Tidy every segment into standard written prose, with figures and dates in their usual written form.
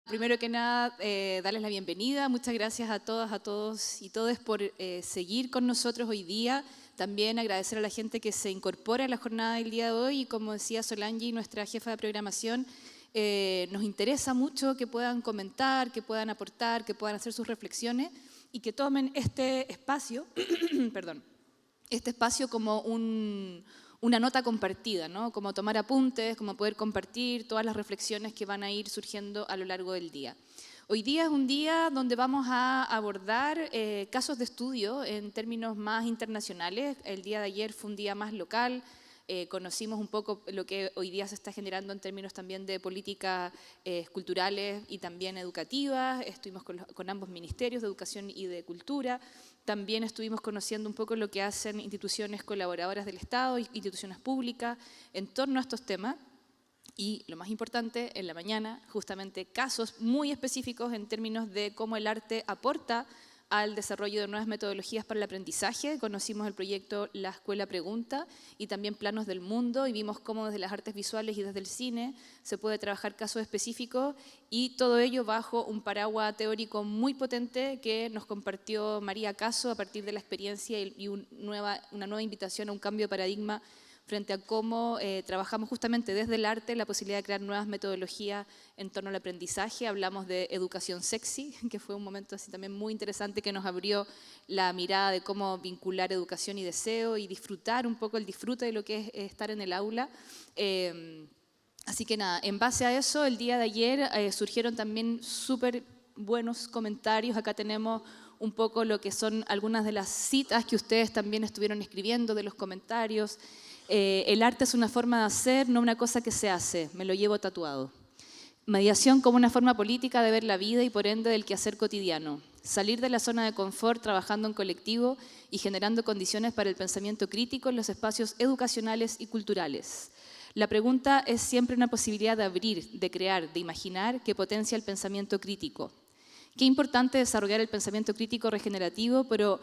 Primero que nada, darles la bienvenida. Muchas gracias a todas, a todos y todes por seguir con nosotros hoy día. También agradecer a la gente que se incorpora a la jornada del día de hoy. Y como decía Solange, nuestra jefa de programación, nos interesa mucho que puedan comentar, que puedan aportar, que puedan hacer sus reflexiones y que tomen este espacio, perdón, este espacio como una nota compartida, ¿no? Como tomar apuntes, como poder compartir todas las reflexiones que van a ir surgiendo a lo largo del día. Hoy día es un día donde vamos a abordar casos de estudio en términos más internacionales. El día de ayer fue un día más local. Conocimos un poco lo que hoy día se está generando en términos también de políticas culturales y también educativas. Estuvimos con ambos ministerios de Educación y de Cultura. También estuvimos conociendo un poco lo que hacen instituciones colaboradoras del Estado, instituciones públicas, en torno a estos temas. Y lo más importante, en la mañana, justamente casos muy específicos en términos de cómo el arte aporta al desarrollo de nuevas metodologías para el aprendizaje. Conocimos el proyecto La Escuela Pregunta y también Planos del Mundo y vimos cómo desde las artes visuales y desde el cine se puede trabajar casos específicos y todo ello bajo un paraguas teórico muy potente que nos compartió María Caso a partir de la experiencia y una nueva invitación a un cambio de paradigma frente a cómo trabajamos justamente desde el arte la posibilidad de crear nuevas metodologías en torno al aprendizaje. Hablamos de educación sexy, que fue un momento así también muy interesante que nos abrió la mirada de cómo vincular educación y deseo y disfrutar un poco el disfrute de lo que es estar en el aula. Así que nada, en base a eso, el día de ayer surgieron también súper buenos comentarios. Acá tenemos un poco lo que son algunas de las citas que ustedes también estuvieron escribiendo de los comentarios. El arte es una forma de hacer, no una cosa que se hace, me lo llevo tatuado. Mediación como una forma política de ver la vida y por ende del quehacer cotidiano. Salir de la zona de confort trabajando en colectivo y generando condiciones para el pensamiento crítico en los espacios educacionales y culturales. La pregunta es siempre una posibilidad de abrir, de crear, de imaginar que potencia el pensamiento crítico. Qué importante desarrollar el pensamiento crítico regenerativo, pero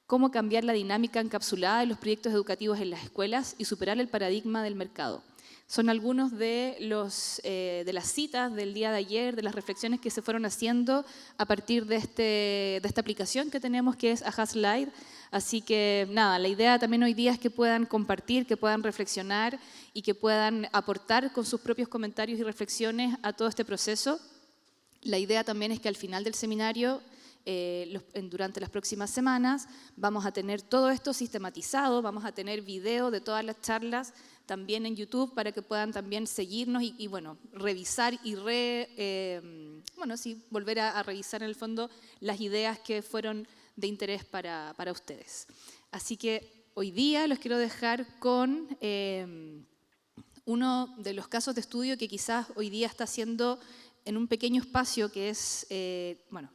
cómo cambiar la dinámica encapsulada de los proyectos educativos en las escuelas y superar el paradigma del mercado. Son algunos de las citas del día de ayer, de las reflexiones que se fueron haciendo a partir de esta aplicación que tenemos que es Aja Slide. Así que nada, la idea también hoy día es que puedan compartir, que puedan reflexionar y que puedan aportar con sus propios comentarios y reflexiones a todo este proceso. La idea también es que al final del seminario, durante las próximas semanas, vamos a tener todo esto sistematizado, vamos a tener video de todas las charlas también en YouTube para que puedan también seguirnos y bueno, revisar y volver a revisar en el fondo las ideas que fueron de interés para ustedes. Así que hoy día los quiero dejar con uno de los casos de estudio que quizás hoy día está siendo en un pequeño espacio que es,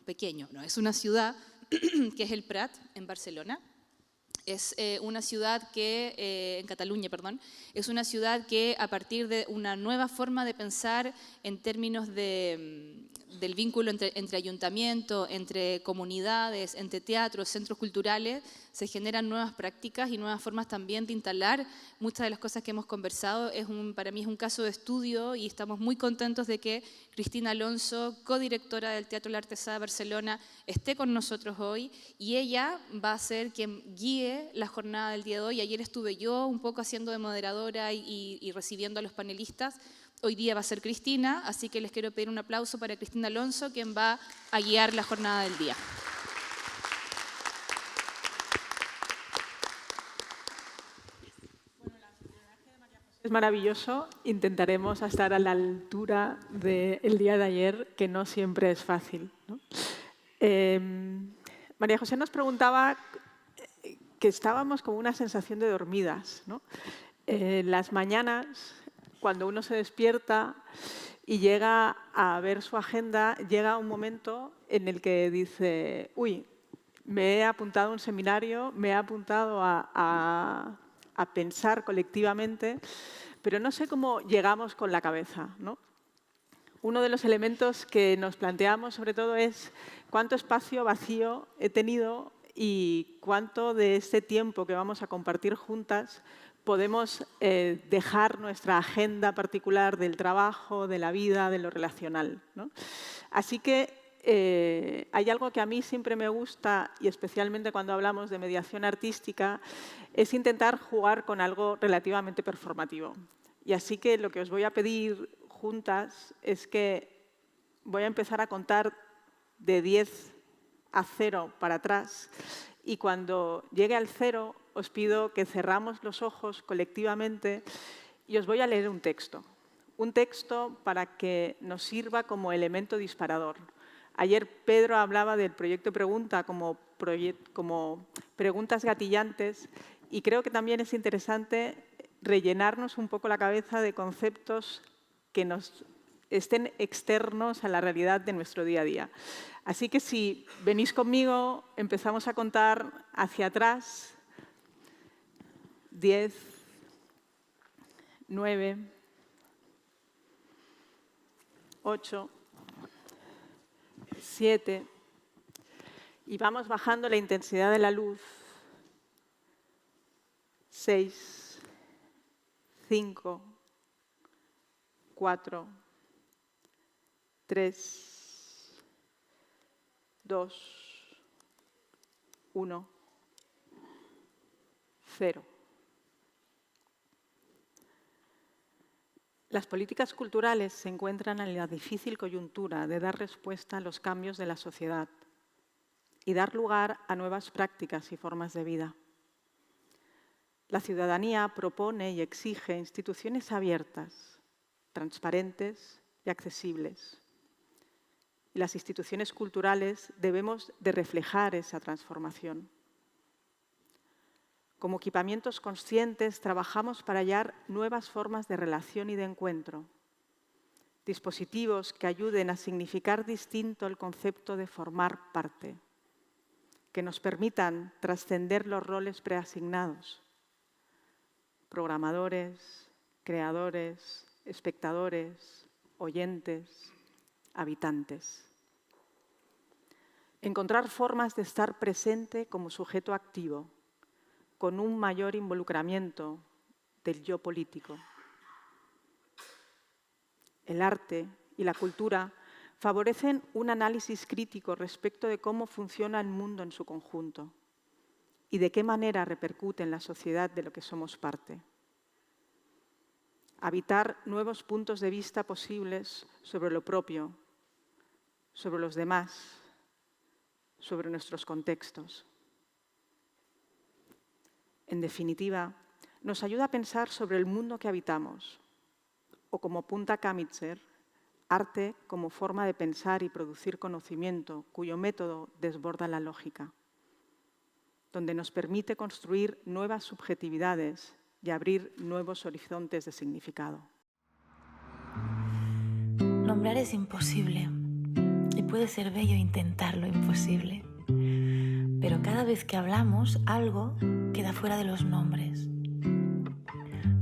pequeño, no, es una ciudad que es el Prat, en Barcelona. Es una ciudad que, en Cataluña, perdón, es una ciudad que a partir de una nueva forma de pensar en términos del vínculo entre ayuntamiento, entre comunidades, entre teatros, centros culturales, se generan nuevas prácticas y nuevas formas también de instalar muchas de las cosas que hemos conversado. Para mí es un caso de estudio y estamos muy contentos de que Cristina Alonso, codirectora del Teatro La Artesá de Barcelona, esté con nosotros hoy y ella va a ser quien guíe la jornada del día de hoy. Ayer estuve yo un poco haciendo de moderadora y recibiendo a los panelistas. Hoy día va a ser Cristina, así que les quiero pedir un aplauso para Cristina Alonso, quien va a guiar la jornada del día. Es maravilloso, intentaremos estar a la altura del día de ayer, que no siempre es fácil, ¿no? María José nos preguntaba que estábamos con una sensación de dormidas, ¿no? Las mañanas, cuando uno se despierta y llega a ver su agenda, llega un momento en el que dice, uy, me he apuntado a un seminario, me he apuntado a pensar colectivamente, pero no sé cómo llegamos con la cabeza, ¿no? Uno de los elementos que nos planteamos sobre todo es cuánto espacio vacío he tenido y cuánto de este tiempo que vamos a compartir juntas podemos dejar nuestra agenda particular del trabajo, de la vida, de lo relacional, ¿no? Así que hay algo que a mí siempre me gusta, y especialmente cuando hablamos de mediación artística, es intentar jugar con algo relativamente performativo. Y así que lo que os voy a pedir juntas es que voy a empezar a contar de 10 a 0 para atrás, y cuando llegue al 0 os pido que cerramos los ojos colectivamente y os voy a leer un texto para que nos sirva como elemento disparador. Ayer Pedro hablaba del proyecto Pregunta como preguntas gatillantes, y creo que también es interesante rellenarnos un poco la cabeza de conceptos que nos estén externos a la realidad de nuestro día a día. Así que si venís conmigo, empezamos a contar hacia atrás. 10, 9, 8, 7, y vamos bajando la intensidad de la luz. 6, 5, 4, 3, 2, 1, 0. Las políticas culturales se encuentran en la difícil coyuntura de dar respuesta a los cambios de la sociedad y dar lugar a nuevas prácticas y formas de vida. La ciudadanía propone y exige instituciones abiertas, transparentes y accesibles. Y las instituciones culturales debemos de reflejar esa transformación. Como equipamientos conscientes, trabajamos para hallar nuevas formas de relación y de encuentro, dispositivos que ayuden a significar distinto el concepto de formar parte, que nos permitan trascender los roles preasignados, programadores, creadores, espectadores, oyentes, habitantes. Encontrar formas de estar presente como sujeto activo, con un mayor involucramiento del yo político. El arte y la cultura favorecen un análisis crítico respecto de cómo funciona el mundo en su conjunto y de qué manera repercute en la sociedad de lo que somos parte. Habitar nuevos puntos de vista posibles sobre lo propio, sobre los demás, sobre nuestros contextos. En definitiva, nos ayuda a pensar sobre el mundo que habitamos, o como apunta Kamitzer, arte como forma de pensar y producir conocimiento, cuyo método desborda la lógica, donde nos permite construir nuevas subjetividades y abrir nuevos horizontes de significado. Nombrar es imposible, y puede ser bello intentar lo imposible. Pero cada vez que hablamos, algo queda fuera de los nombres.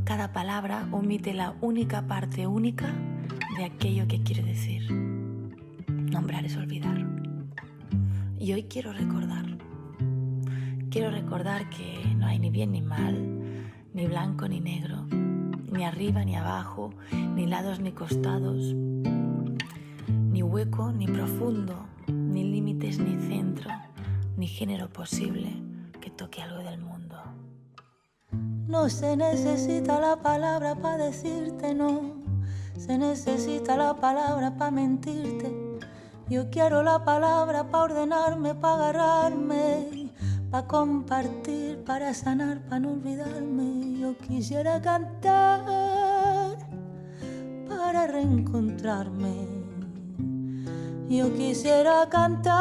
Cada palabra omite la única parte única de aquello que quiere decir. Nombrar es olvidar. Y hoy quiero recordar. Quiero recordar que no hay ni bien ni mal, ni blanco ni negro, ni arriba ni abajo, ni lados ni costados, ni hueco ni profundo, ni límites ni centro, ni género posible que toque algo del mundo. No se necesita la palabra para decirte no, se necesita la palabra para mentirte. Yo quiero la palabra para ordenarme, para agarrarme, para compartir, para sanar, para no olvidarme. Yo quisiera cantar para reencontrarme. Yo quisiera cantar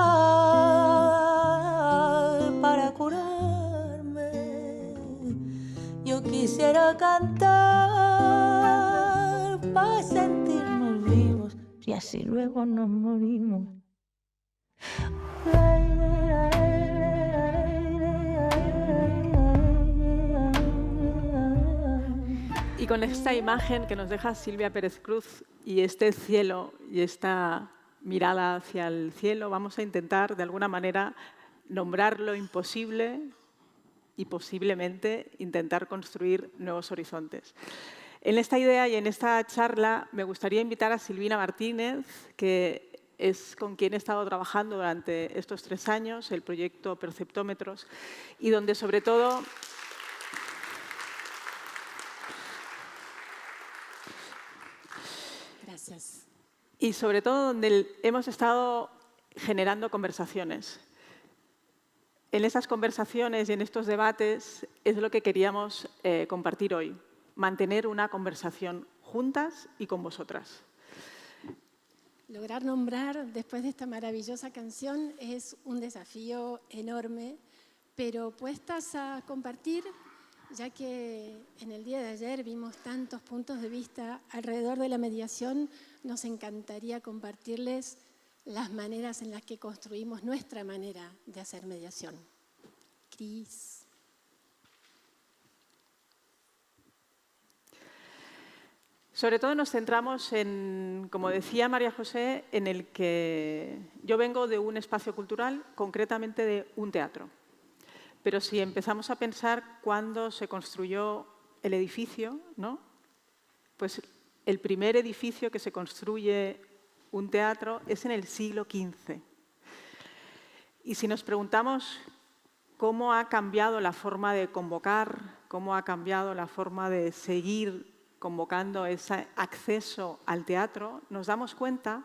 para curarme. Yo quisiera cantar para sentirnos vivos y así luego nos morimos. Y con esta imagen que nos deja Silvia Pérez Cruz y este cielo y esta mirada hacia el cielo, vamos a intentar de alguna manera nombrar lo imposible y posiblemente intentar construir nuevos horizontes. En esta idea y en esta charla me gustaría invitar a Silvina Martínez, que es con quien he estado trabajando durante estos 3 años, el proyecto Perceptómetros, y donde sobre todo Gracias. y sobre todo donde hemos estado generando conversaciones. En esas conversaciones y en estos debates es lo que queríamos compartir hoy, mantener una conversación juntas y con vosotras. Lograr nombrar después de esta maravillosa canción es un desafío enorme, pero puestas a compartir, ya que en el día de ayer vimos tantos puntos de vista alrededor de la mediación, nos encantaría compartirles las maneras en las que construimos nuestra manera de hacer mediación. Cris. Sobre todo nos centramos en, como decía María José, en el que yo vengo de un espacio cultural, concretamente de un teatro. Pero si empezamos a pensar cuándo se construyó el edificio, ¿no? Pues el primer edificio que se construye un teatro es en el siglo XV. Y si nos preguntamos cómo ha cambiado la forma de convocar, cómo ha cambiado la forma de seguir convocando ese acceso al teatro, nos damos cuenta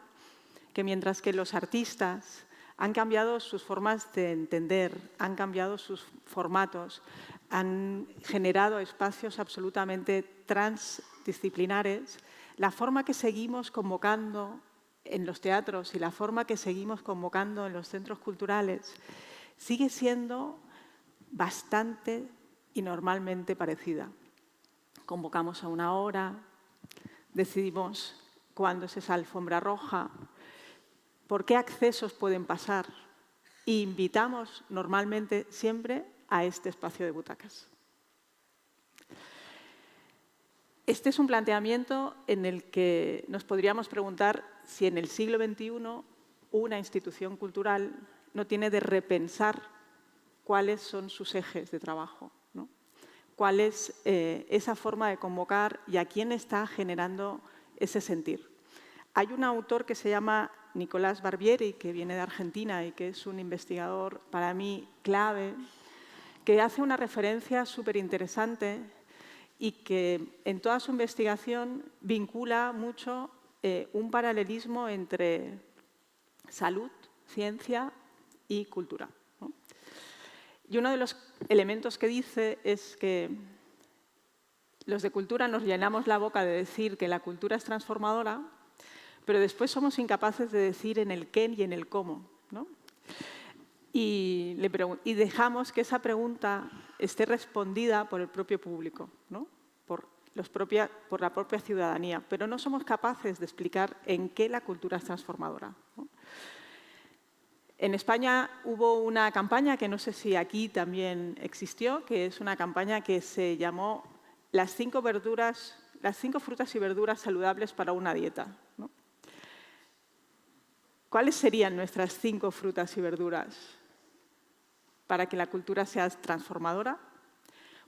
que mientras que los artistas han cambiado sus formas de entender, han cambiado sus formatos, han generado espacios absolutamente transdisciplinares, la forma que seguimos convocando en los teatros y la forma que seguimos convocando en los centros culturales sigue siendo bastante y normalmente parecida. Convocamos a una hora, decidimos cuándo es esa alfombra roja, por qué accesos pueden pasar e invitamos normalmente siempre a este espacio de butacas. Este es un planteamiento en el que nos podríamos preguntar si en el siglo XXI una institución cultural no tiene de repensar cuáles son sus ejes de trabajo, ¿no? Cuál es esa forma de convocar y a quién está generando ese sentir. Hay un autor que se llama Nicolás Barbieri, que viene de Argentina y que es un investigador para mí clave, que hace una referencia súper interesante y que en toda su investigación vincula mucho un paralelismo entre salud, ciencia y cultura, ¿no? Y uno de los elementos que dice es que los de cultura nos llenamos la boca de decir que la cultura es transformadora, pero después somos incapaces de decir en el qué y en el cómo, ¿no? Y dejamos que esa pregunta esté respondida por el propio público, ¿no? por la propia ciudadanía, pero no somos capaces de explicar en qué la cultura es transformadora, ¿no? En España hubo una campaña que no sé si aquí también existió, que es una campaña que se llamó las 5 frutas y verduras saludables para una dieta, ¿no? ¿Cuáles serían nuestras 5 frutas y verduras para que la cultura sea transformadora?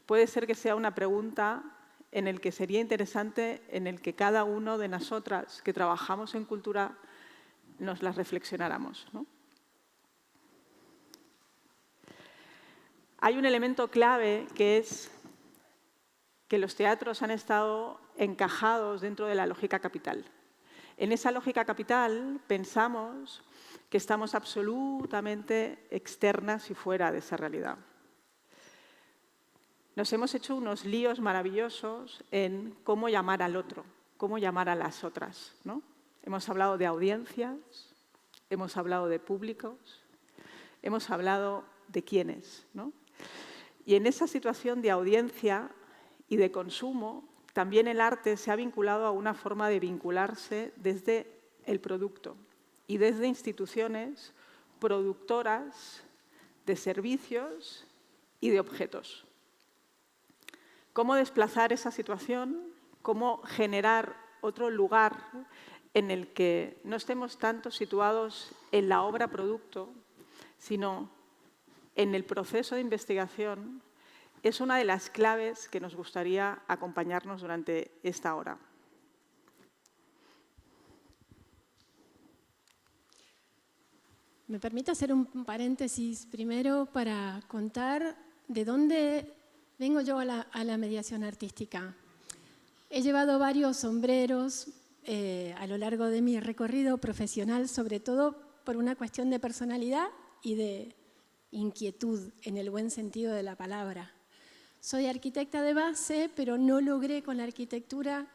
Puede ser que sea una pregunta en la que sería interesante en el que cada uno de nosotras que trabajamos en cultura nos las reflexionáramos, ¿no? Hay un elemento clave que es que los teatros han estado encajados dentro de la lógica capital. En esa lógica capital pensamos que estamos absolutamente externas y fuera de esa realidad. Nos hemos hecho unos líos maravillosos en cómo llamar al otro, cómo llamar a las otras, ¿no? Hemos hablado de audiencias, hemos hablado de públicos, hemos hablado de quiénes, ¿no? Y en esa situación de audiencia y de consumo, también el arte se ha vinculado a una forma de vincularse desde el producto y desde instituciones productoras de servicios y de objetos. ¿Cómo desplazar esa situación? ¿Cómo generar otro lugar en el que no estemos tanto situados en la obra producto, sino en el proceso de investigación, es una de las claves que nos gustaría acompañarnos durante esta hora. Me permite hacer un paréntesis primero para contar de dónde vengo yo a la mediación artística. He llevado varios sombreros a lo largo de mi recorrido profesional, sobre todo por una cuestión de personalidad y de inquietud, en el buen sentido de la palabra. Soy arquitecta de base, pero no logré con la arquitectura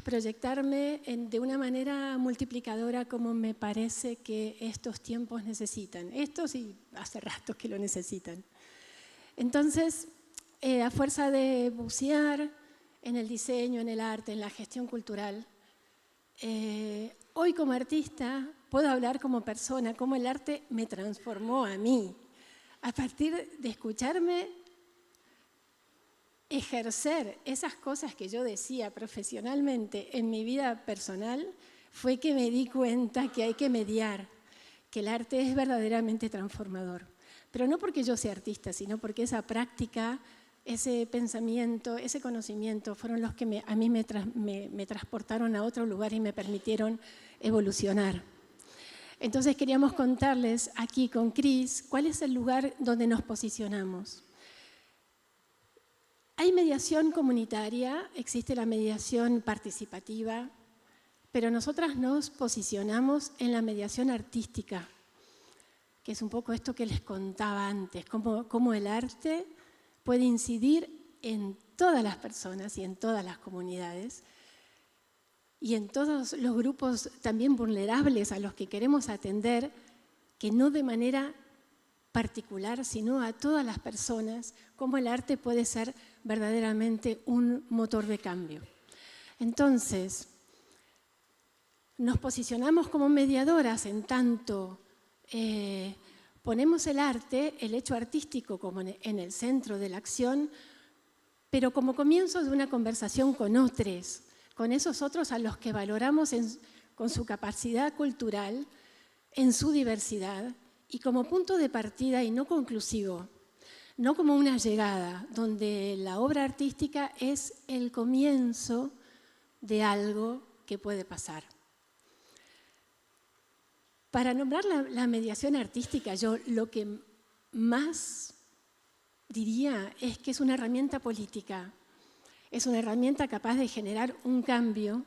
proyectarme de una manera multiplicadora como me parece que estos tiempos necesitan. Estos y hace rato que lo necesitan. Entonces, a fuerza de bucear en el diseño, en el arte, en la gestión cultural, hoy como artista puedo hablar como persona, cómo el arte me transformó a mí. A partir de escucharme ejercer esas cosas que yo decía profesionalmente en mi vida personal, fue que me di cuenta que hay que mediar, que el arte es verdaderamente transformador. Pero no porque yo sea artista, sino porque esa práctica, ese pensamiento, ese conocimiento fueron los que a mí me transportaron a otro lugar y me permitieron evolucionar. Entonces queríamos contarles aquí con Cris cuál es el lugar donde nos posicionamos. Hay mediación comunitaria, existe la mediación participativa, pero nosotras nos posicionamos en la mediación artística, que es un poco esto que les contaba antes, cómo el arte puede incidir en todas las personas y en todas las comunidades y en todos los grupos también vulnerables a los que queremos atender, que no de manera particular, sino a todas las personas, cómo el arte puede ser verdaderamente un motor de cambio. Entonces, nos posicionamos como mediadoras en tanto ponemos el arte, el hecho artístico, como en el centro de la acción, pero como comienzo de una conversación con otros, con esos otros a los que valoramos con su capacidad cultural, en su diversidad, y como punto de partida y no conclusivo, no como una llegada, donde la obra artística es el comienzo de algo que puede pasar. Para nombrar la mediación artística, yo lo que más diría es que es una herramienta política, es una herramienta capaz de generar un cambio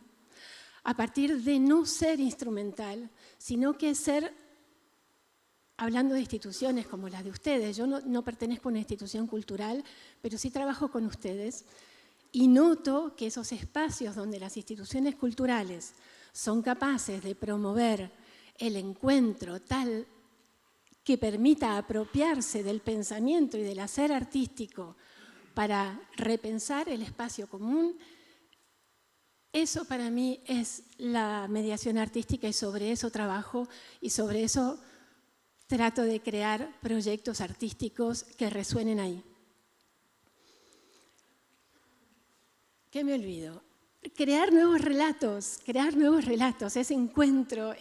a partir de no ser instrumental, sino que ser, hablando de instituciones como las de ustedes, yo no pertenezco a una institución cultural, pero sí trabajo con ustedes y noto que esos espacios donde las instituciones culturales son capaces de promover el encuentro tal que permita apropiarse del pensamiento y del hacer artístico para repensar el espacio común, eso para mí es la mediación artística y sobre eso trabajo y sobre eso trato de crear proyectos artísticos que resuenen ahí. ¿Qué me olvido? Crear nuevos relatos, ese encuentro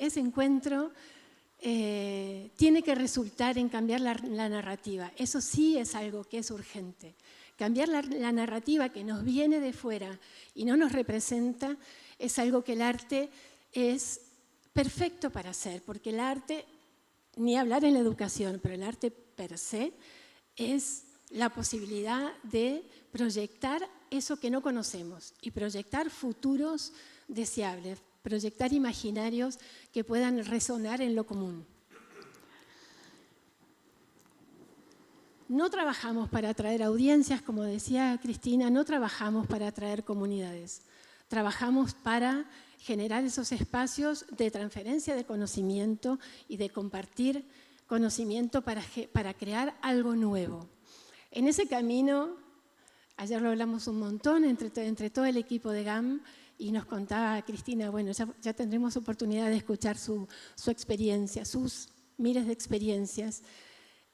tiene que resultar en cambiar la narrativa. Eso sí es algo que es urgente. Cambiar la narrativa que nos viene de fuera y no nos representa es algo que el arte es perfecto para hacer, porque el arte, ni hablar en la educación, pero el arte per se es la posibilidad de proyectar eso que no conocemos y proyectar futuros deseables, proyectar imaginarios que puedan resonar en lo común. No trabajamos para atraer audiencias, como decía Cristina, no trabajamos para atraer comunidades. Trabajamos para generar esos espacios de transferencia de conocimiento y de compartir conocimiento para crear algo nuevo. En ese camino, ayer lo hablamos un montón entre todo el equipo de GAM y nos contaba Cristina, bueno, ya tendremos oportunidad de escuchar su experiencia, sus miles de experiencias.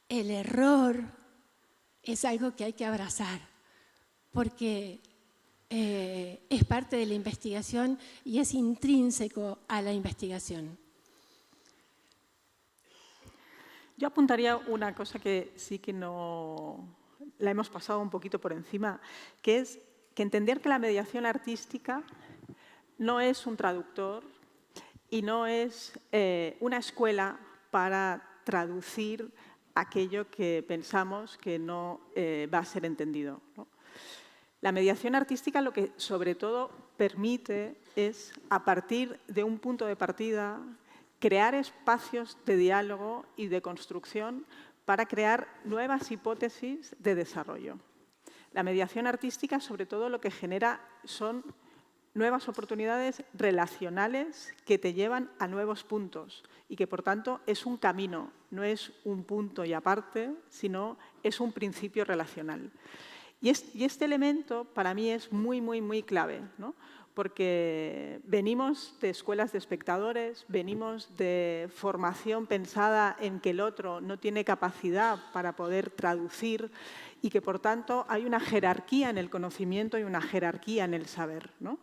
El error es algo que hay que abrazar, porque es parte de la investigación y es intrínseco a la investigación. Yo apuntaría una cosa que sí que no la hemos pasado un poquito por encima, que es que entender que la mediación artística no es un traductor y no es una escuela para traducir aquello que pensamos que no va a ser entendido, ¿no? La mediación artística lo que sobre todo permite es, a partir de un punto de partida, crear espacios de diálogo y de construcción para crear nuevas hipótesis de desarrollo. La mediación artística, sobre todo, lo que genera son nuevas oportunidades relacionales que te llevan a nuevos puntos y que, por tanto, es un camino, no es un punto y aparte, sino es un principio relacional. Y este elemento para mí es muy, muy, muy clave, ¿no? Porque venimos de escuelas de espectadores, venimos de formación pensada en que el otro no tiene capacidad para poder traducir y que, por tanto, hay una jerarquía en el conocimiento y una jerarquía en el saber, ¿no?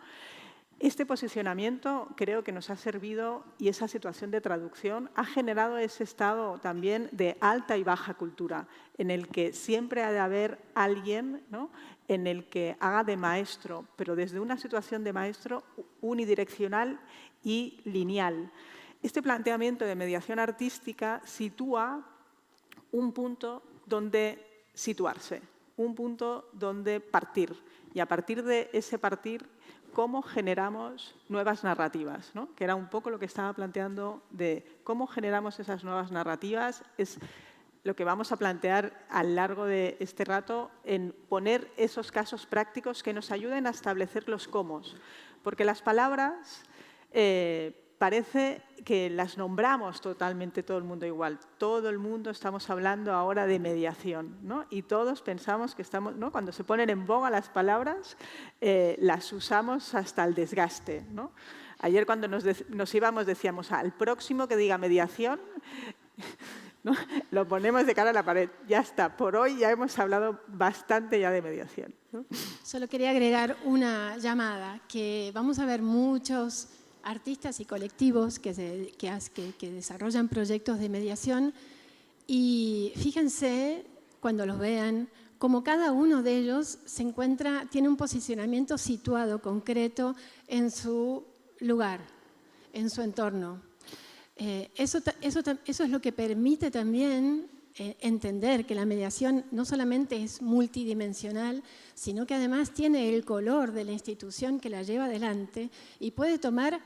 Este posicionamiento creo que nos ha servido y esa situación de traducción ha generado ese estado también de alta y baja cultura, en el que siempre ha de haber alguien, ¿no?, en el que haga de maestro, pero desde una situación de maestro unidireccional y lineal. Este planteamiento de mediación artística sitúa un punto donde situarse, un punto donde partir, y a partir de ese partir, cómo generamos nuevas narrativas, ¿no? Que era un poco lo que estaba planteando de cómo generamos esas nuevas narrativas, es lo que vamos a plantear a lo largo de este rato en poner esos casos prácticos que nos ayuden a establecer los cómo. Porque las palabras parece que las nombramos totalmente todo el mundo igual. Todo el mundo estamos hablando ahora de mediación, ¿no? Y todos pensamos que estamos, ¿no?, cuando se ponen en boga las palabras, las usamos hasta el desgaste, ¿no? Ayer cuando nos íbamos decíamos, al próximo que diga mediación, ¿no?, lo ponemos de cara a la pared. Ya está, por hoy ya hemos hablado bastante ya de mediación, ¿no? Solo quería agregar una llamada, que vamos a ver muchos artistas y colectivos que desarrollan proyectos de mediación, y fíjense cuando los vean como cada uno de ellos tiene un posicionamiento situado, concreto, en su lugar, en su entorno. Eso es lo que permite también entender que la mediación no solamente es multidimensional, sino que además tiene el color de la institución que la lleva adelante y puede tomar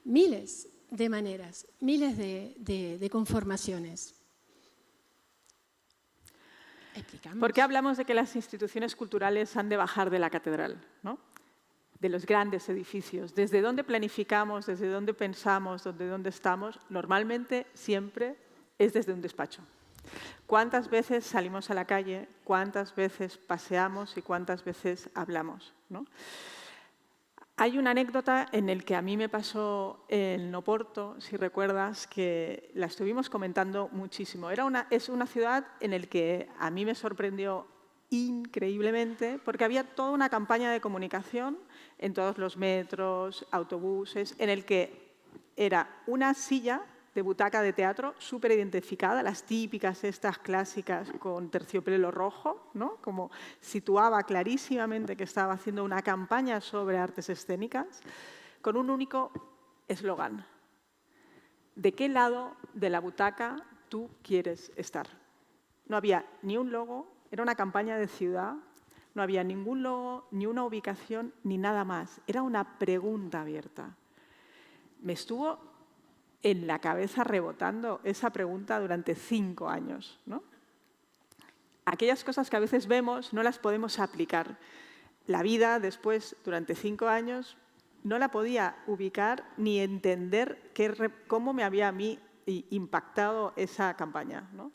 miles de maneras, miles de conformaciones. ¿Explicamos? ¿Por qué hablamos de que las instituciones culturales han de bajar de la catedral, ¿no?, de los grandes edificios? ¿Desde dónde planificamos, desde dónde pensamos, desde dónde estamos? Normalmente, siempre, es desde un despacho. ¿Cuántas veces salimos a la calle? ¿Cuántas veces paseamos? ¿Y cuántas veces hablamos, ¿no? Hay una anécdota en la que a mí me pasó en Oporto, si recuerdas, que la estuvimos comentando muchísimo. Es una ciudad en la que a mí me sorprendió increíblemente porque había toda una campaña de comunicación en todos los metros, autobuses, en el que era una silla de butaca de teatro súper identificada, las típicas estas clásicas con terciopelo rojo, ¿no?, como situaba clarísimamente que estaba haciendo una campaña sobre artes escénicas, con un único eslogan: ¿de qué lado de la butaca tú quieres estar? No había ni un logo, era una campaña de ciudad, no había ningún logo, ni una ubicación, ni nada más. Era una pregunta abierta. Me estuvo en la cabeza rebotando esa pregunta durante 5 años, ¿no? Aquellas cosas que a veces vemos no las podemos aplicar. La vida después, durante 5 años, no la podía ubicar ni entender cómo me había a mí impactado esa campaña, ¿no?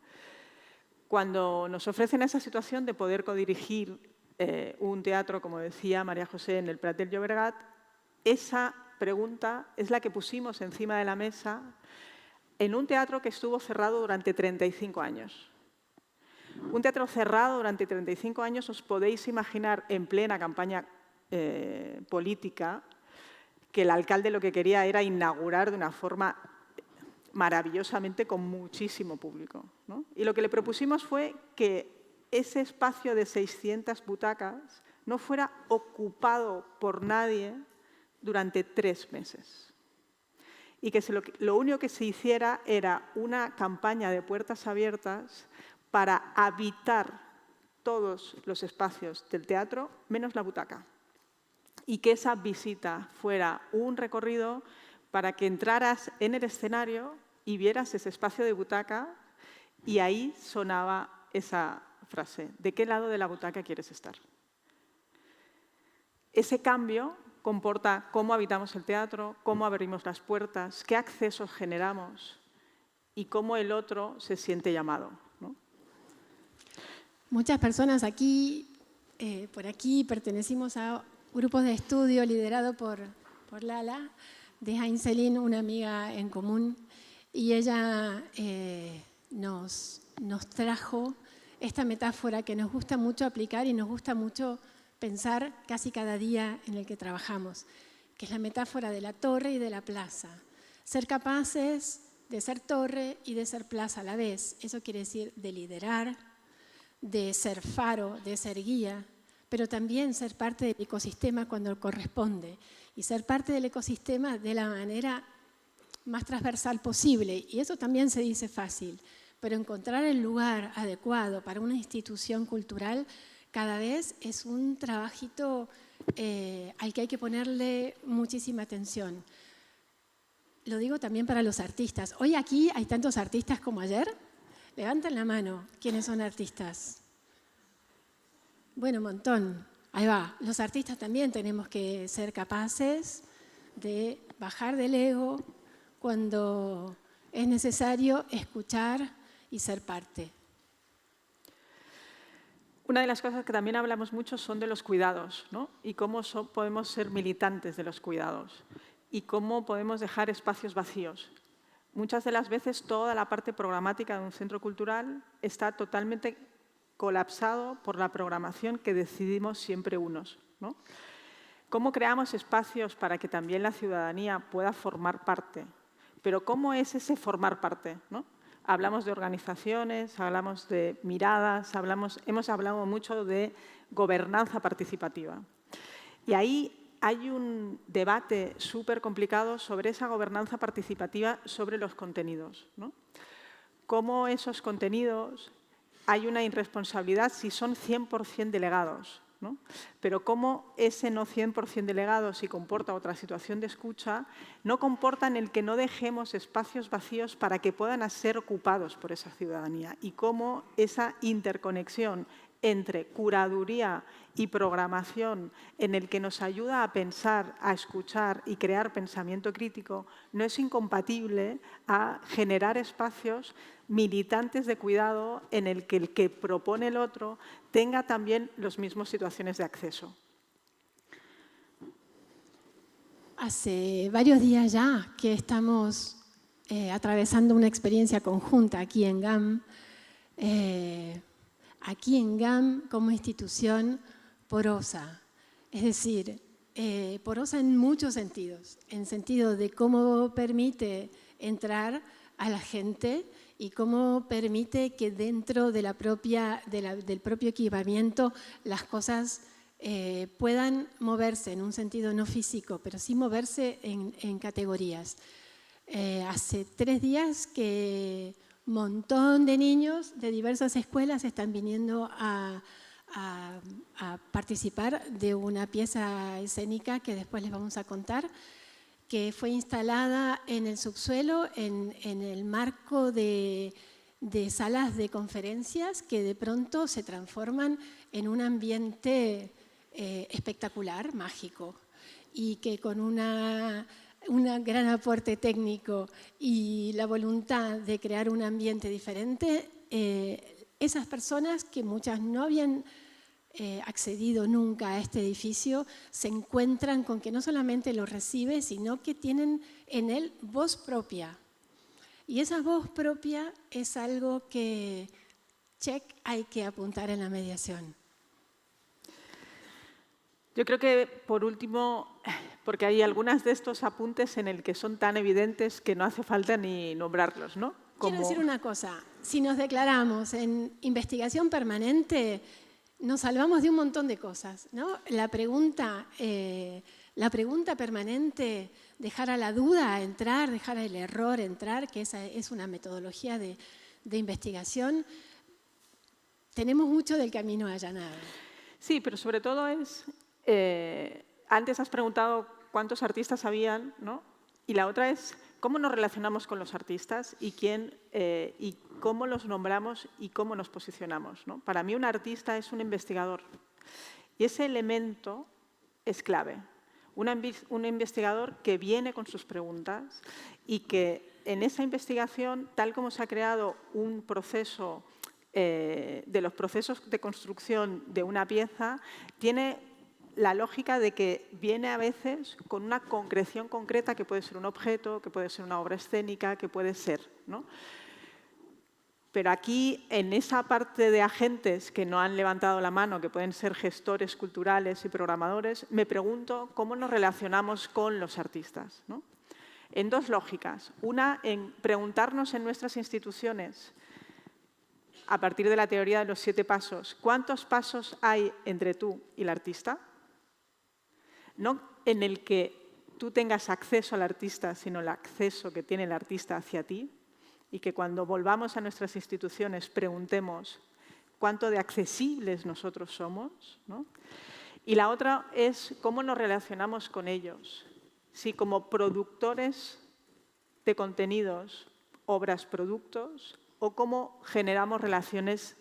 Cuando nos ofrecen esa situación de poder codirigir un teatro, como decía María José, en el Prat del Llobregat, esa pregunta es la que pusimos encima de la mesa en un teatro que estuvo cerrado durante 35 años. Un teatro cerrado durante 35 años, os podéis imaginar, en plena campaña política, que el alcalde lo que quería era inaugurar de una forma maravillosamente con muchísimo público, ¿no? Y lo que le propusimos fue que ese espacio de 600 butacas no fuera ocupado por nadie durante 3 meses. Y que lo único que se hiciera era una campaña de puertas abiertas para habitar todos los espacios del teatro, menos la butaca. Y que esa visita fuera un recorrido para que entraras en el escenario y vieras ese espacio de butaca y ahí sonaba esa frase: ¿de qué lado de la butaca quieres estar? Ese cambio comporta cómo habitamos el teatro, cómo abrimos las puertas, qué accesos generamos y cómo el otro se siente llamado, ¿no? Muchas personas aquí, por aquí, pertenecimos a grupos de estudio liderado por Lala, de Heinzelin, una amiga en común, y ella nos trajo esta metáfora que nos gusta mucho aplicar y nos gusta mucho pensar casi cada día en el que trabajamos, que es la metáfora de la torre y de la plaza. Ser capaces de ser torre y de ser plaza a la vez. Eso quiere decir de liderar, de ser faro, de ser guía, pero también ser parte del ecosistema cuando corresponde y ser parte del ecosistema de la manera más transversal posible. Y eso también se dice fácil, pero encontrar el lugar adecuado para una institución cultural cada vez es un trabajito al que hay que ponerle muchísima atención. Lo digo también para los artistas. Hoy aquí hay tantos artistas como ayer. Levanten la mano. ¿Quiénes son artistas? Bueno, un montón. Ahí va. Los artistas también tenemos que ser capaces de bajar del ego cuando es necesario escuchar y ser parte. Una de las cosas que también hablamos mucho son de los cuidados, ¿no? Y cómo podemos ser militantes de los cuidados y cómo podemos dejar espacios vacíos. Muchas de las veces toda la parte programática de un centro cultural está totalmente colapsado por la programación que decidimos siempre unos, ¿no? ¿Cómo creamos espacios para que también la ciudadanía pueda formar parte? Pero ¿cómo es ese formar parte, ¿no? Hablamos de organizaciones, hablamos de miradas, hemos hablado mucho de gobernanza participativa. Y ahí hay un debate súper complicado sobre esa gobernanza participativa sobre los contenidos, ¿no? Cómo esos contenidos hay una irresponsabilidad si son 100% delegados, ¿no? Pero cómo ese no 100% delegado, si comporta otra situación de escucha, no comporta en el que no dejemos espacios vacíos para que puedan ser ocupados por esa ciudadanía y cómo esa interconexión entre curaduría y programación en el que nos ayuda a pensar, a escuchar y crear pensamiento crítico no es incompatible a generar espacios militantes de cuidado en el que propone el otro tenga también las mismas situaciones de acceso. Hace varios días ya que estamos atravesando una experiencia conjunta aquí en GAM. Aquí en GAM, como institución, porosa. Es decir, porosa en muchos sentidos. En sentido de cómo permite entrar a la gente y cómo permite que dentro de del propio equipamiento las cosas puedan moverse en un sentido no físico, pero sí moverse en categorías. Hace 3 días que un montón de niños de diversas escuelas están viniendo a participar de una pieza escénica que después les vamos a contar, que fue instalada en el subsuelo en el marco de salas de conferencias que de pronto se transforman en un ambiente espectacular, mágico, y que con un gran aporte técnico y la voluntad de crear un ambiente diferente, esas personas que muchas no habían accedido nunca a este edificio se encuentran con que no solamente lo recibe, sino que tienen en él voz propia. Y esa voz propia es algo que hay que apuntar en la mediación. Yo creo que, por último, porque hay algunos de estos apuntes en el que son tan evidentes que no hace falta ni nombrarlos, ¿no? Quiero decir una cosa, si nos declaramos en investigación permanente, nos salvamos de un montón de cosas, ¿no? La pregunta permanente, dejar a la duda entrar, dejar al error entrar, que esa es una metodología de investigación, tenemos mucho del camino allanado. Sí, pero sobre todo es, antes has preguntado cuántos artistas habían, ¿no? Y la otra es cómo nos relacionamos con los artistas y cómo los nombramos y cómo nos posicionamos, ¿no? Para mí un artista es un investigador y ese elemento es clave. Un investigador que viene con sus preguntas y que en esa investigación, tal como se ha creado un proceso de los procesos de construcción de una pieza, tiene la lógica de que viene a veces con una concreción concreta que puede ser un objeto, que puede ser una obra escénica, que puede ser, ¿no? Pero aquí, en esa parte de agentes que no han levantado la mano, que pueden ser gestores culturales y programadores, me pregunto cómo nos relacionamos con los artistas, ¿no? En dos lógicas. Una, en preguntarnos en nuestras instituciones, a partir de la teoría de los 7 pasos, ¿cuántos pasos hay entre tú y el artista? No en el que tú tengas acceso al artista, sino el acceso que tiene el artista hacia ti, y que cuando volvamos a nuestras instituciones preguntemos cuánto de accesibles nosotros somos, ¿no? Y la otra es cómo nos relacionamos con ellos. Si como productores de contenidos, obras, productos, o cómo generamos relaciones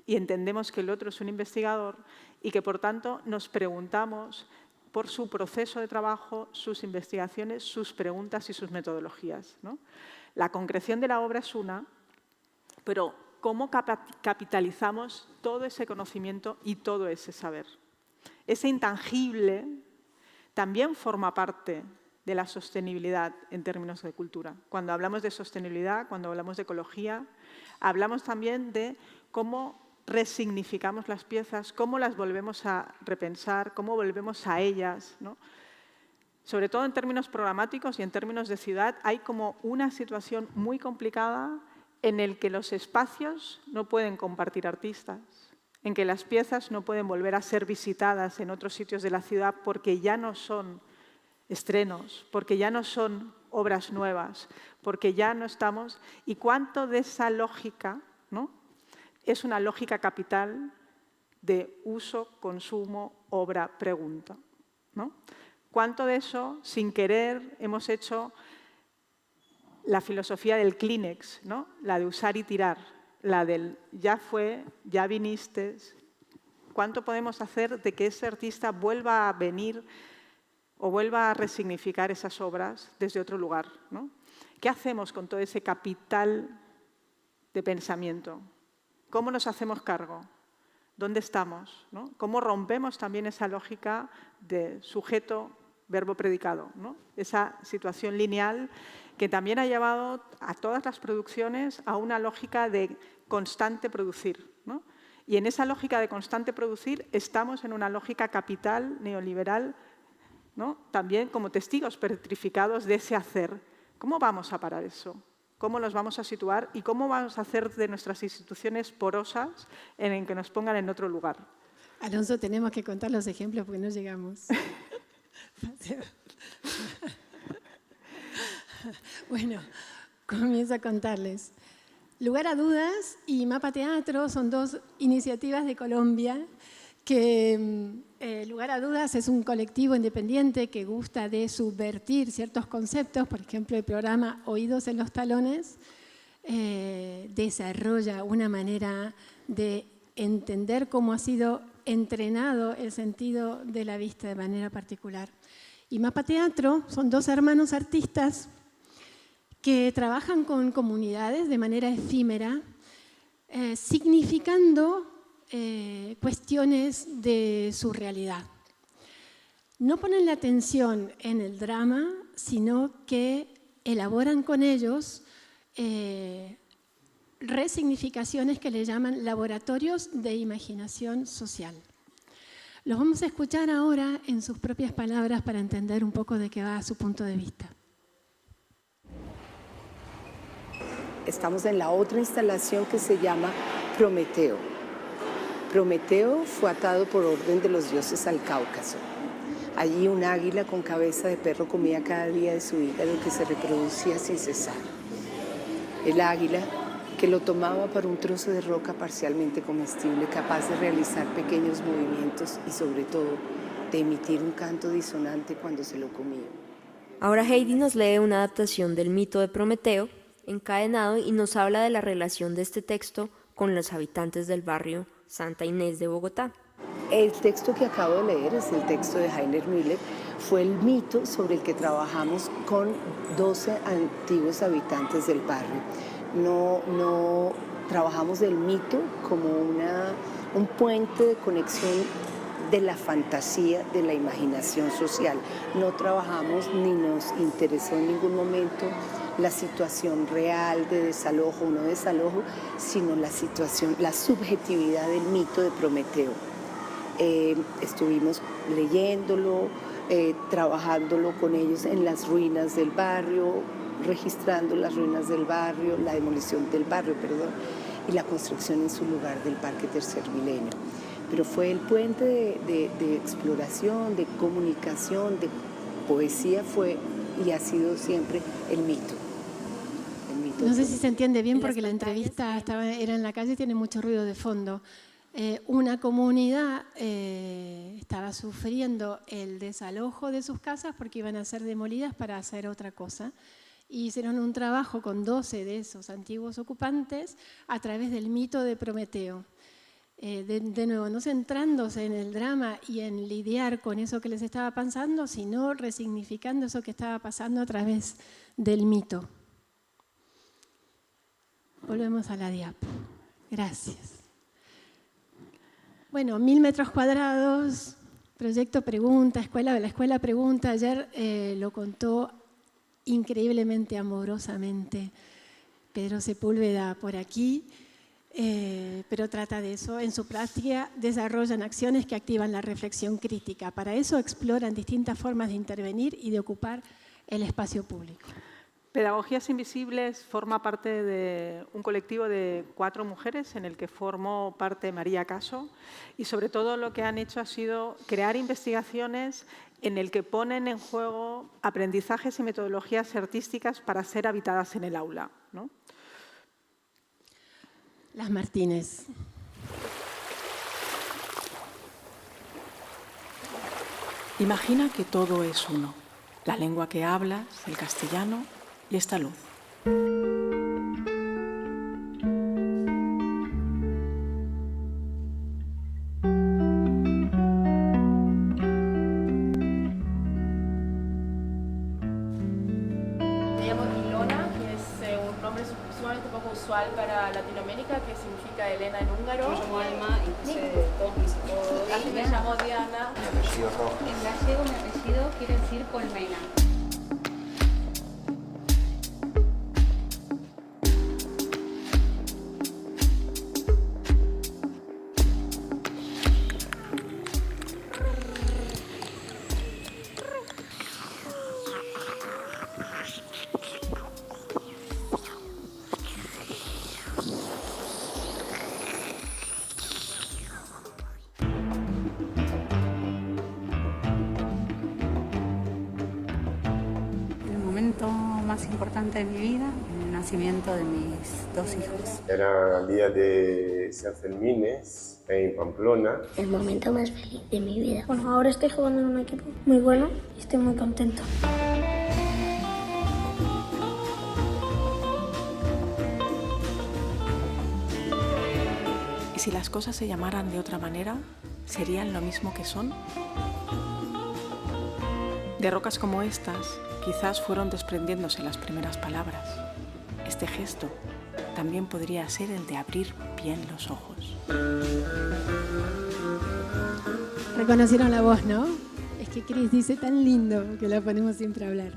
y entendemos que el otro es un investigador y que, por tanto, nos preguntamos por su proceso de trabajo, sus investigaciones, sus preguntas y sus metodologías, ¿no? La concreción de la obra es una, pero cómo capitalizamos todo ese conocimiento y todo ese saber. Ese intangible también forma parte de la sostenibilidad en términos de cultura. Cuando hablamos de sostenibilidad, cuando hablamos de ecología, hablamos también de cómo resignificamos las piezas, cómo las volvemos a repensar, cómo volvemos a ellas, ¿no? Sobre todo en términos programáticos y en términos de ciudad, hay como una situación muy complicada en el que los espacios no pueden compartir artistas, en que las piezas no pueden volver a ser visitadas en otros sitios de la ciudad porque ya no son estrenos, porque ya no son obras nuevas, porque ya no estamos. ¿Y cuánto de esa lógica, ¿no?, es una lógica capital de uso, consumo, obra, pregunta, ¿no? ¿Cuánto de eso, sin querer, hemos hecho la filosofía del Kleenex, ¿no? La de usar y tirar, la del ya fue, ya viniste? ¿Cuánto podemos hacer de que ese artista vuelva a venir o vuelva a resignificar esas obras desde otro lugar, ¿no? ¿Qué hacemos con todo ese capital de pensamiento? ¿Cómo nos hacemos cargo? ¿Dónde estamos, ¿no? ¿Cómo rompemos también esa lógica de sujeto, verbo, predicado, ¿no? Esa situación lineal que también ha llevado a todas las producciones a una lógica de constante producir, ¿no? Y en esa lógica de constante producir estamos en una lógica capital, neoliberal, ¿no? También como testigos petrificados de ese hacer. ¿Cómo vamos a parar eso? ¿Cómo nos vamos a situar y cómo vamos a hacer de nuestras instituciones porosas en que nos pongan en otro lugar? Alonso, tenemos que contar los ejemplos porque no llegamos. Bueno, comienzo a contarles. Lugar a Dudas y Mapa Teatro son dos iniciativas de Colombia que Lugar a Dudas es un colectivo independiente que gusta de subvertir ciertos conceptos. Por ejemplo, el programa Oídos en los Talones desarrolla una manera de entender cómo ha sido entrenado el sentido de la vista de manera particular. Y Mapa Teatro son dos hermanos artistas que trabajan con comunidades de manera efímera, significando cuestiones de su realidad. No ponen la atención en el drama, sino que elaboran con ellos resignificaciones que le llaman laboratorios de imaginación social. Los vamos a escuchar ahora en sus propias palabras para entender un poco de qué va su punto de vista. estamos en la otra instalación que se llama Prometeo. Prometeo fue atado por orden de los dioses al Cáucaso. Allí un águila con cabeza de perro comía cada día de su hígado que se reproducía sin cesar. El águila que lo tomaba para un trozo de roca parcialmente comestible, capaz de realizar pequeños movimientos y sobre todo de emitir un canto disonante cuando se lo comía. Ahora Heidi nos lee una adaptación del mito de Prometeo, encadenado, y nos habla de la relación de este texto con los habitantes del barrio Santa Inés de Bogotá. El texto que acabo de leer es el texto de Heiner Müller. Fue el mito sobre el que trabajamos con 12 antiguos habitantes del barrio. No trabajamos el mito como un puente de conexión de la fantasía, de la imaginación social. No trabajamos ni nos interesó en ningún momento la situación real de desalojo o no desalojo, sino la subjetividad del mito de Prometeo. Estuvimos leyéndolo, trabajándolo con ellos en las ruinas del barrio, registrando las ruinas del barrio, la demolición del barrio, y la construcción en su lugar del Parque Tercer Milenio. Pero fue el puente de exploración, de comunicación, de poesía, fue y ha sido siempre el mito. No sé si se entiende bien porque la entrevista era en la calle y tiene mucho ruido de fondo. Una comunidad estaba sufriendo el desalojo de sus casas porque iban a ser demolidas para hacer otra cosa. Y hicieron un trabajo con 12 de esos antiguos ocupantes a través del mito de Prometeo. De nuevo, no centrándose en el drama y en lidiar con eso que les estaba pasando, sino resignificando eso que estaba pasando a través del mito. Volvemos a la diapo. Gracias. Bueno, 1000 metros cuadrados, proyecto Pregunta, la escuela Pregunta. Ayer lo contó increíblemente amorosamente Pedro Sepúlveda por aquí, pero trata de eso. En su práctica desarrollan acciones que activan la reflexión crítica. Para eso exploran distintas formas de intervenir y de ocupar el espacio público. Pedagogías Invisibles forma parte de un colectivo de 4 mujeres en el que formó parte María Caso, y sobre todo lo que han hecho ha sido crear investigaciones en el que ponen en juego aprendizajes y metodologías artísticas para ser habitadas en el aula, ¿no? Las Martínez. Imagina que todo es uno. La lengua que hablas, el castellano y esta luz. Usual para Latinoamérica, que significa Elena en húngaro. Me llamo Alma, entonces todos mis apodos. Me llamo Diana. Mi apellido Rojas. En gallego mi apellido quiere decir colmena. Más importante de mi vida, el nacimiento de mis 2 hijos. Era el día de San Fermín en Pamplona. El momento más feliz de mi vida. Bueno, ahora estoy jugando en un equipo muy bueno y estoy muy contento. ¿Y si las cosas se llamaran de otra manera, serían lo mismo que son? De rocas como estas, quizás fueron desprendiéndose las primeras palabras. Este gesto también podría ser el de abrir bien los ojos. Reconocieron la voz, ¿no? Es que Cris dice tan lindo que la ponemos siempre a hablar.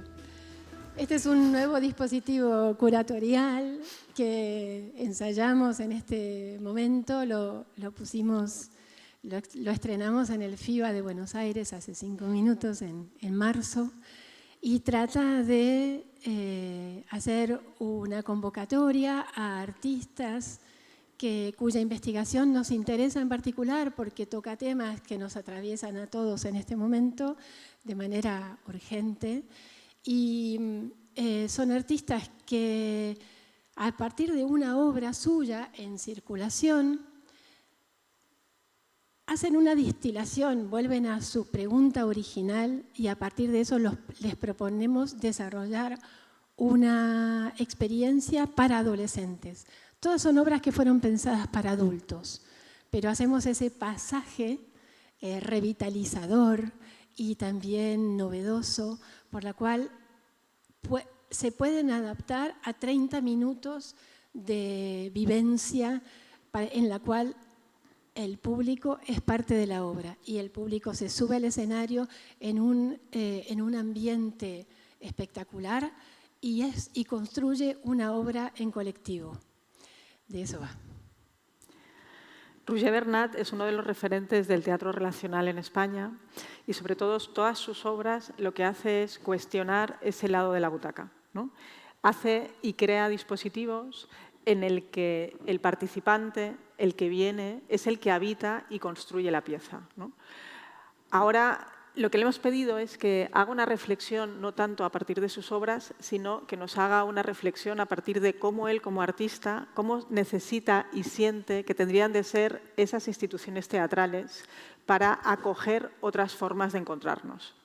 Este es un nuevo dispositivo curatorial que ensayamos en este momento, lo estrenamos en el FIBA de Buenos Aires hace 5 minutos, en marzo. y trata de hacer una convocatoria a artistas cuya investigación nos interesa en particular porque toca temas que nos atraviesan a todos en este momento de manera urgente. Y son artistas que a partir de una obra suya en circulación hacen una distilación, vuelven a su pregunta original y a partir de eso les proponemos desarrollar una experiencia para adolescentes. Todas son obras que fueron pensadas para adultos, pero hacemos ese pasaje revitalizador y también novedoso, por la cual se pueden adaptar a 30 minutos de vivencia en la cual el público es parte de la obra y el público se sube al escenario en un ambiente espectacular y construye una obra en colectivo. De eso va. Roger Bernat es uno de los referentes del teatro relacional en España y sobre todo todas sus obras lo que hace es cuestionar ese lado de la butaca, ¿no? Hace y crea dispositivos en el que el participante, el que viene, es el que habita y construye la pieza, ¿no? Ahora, lo que le hemos pedido es que haga una reflexión, no tanto a partir de sus obras, sino que nos haga una reflexión a partir de cómo él, como artista, cómo necesita y siente que tendrían de ser esas instituciones teatrales para acoger otras formas de encontrarnos.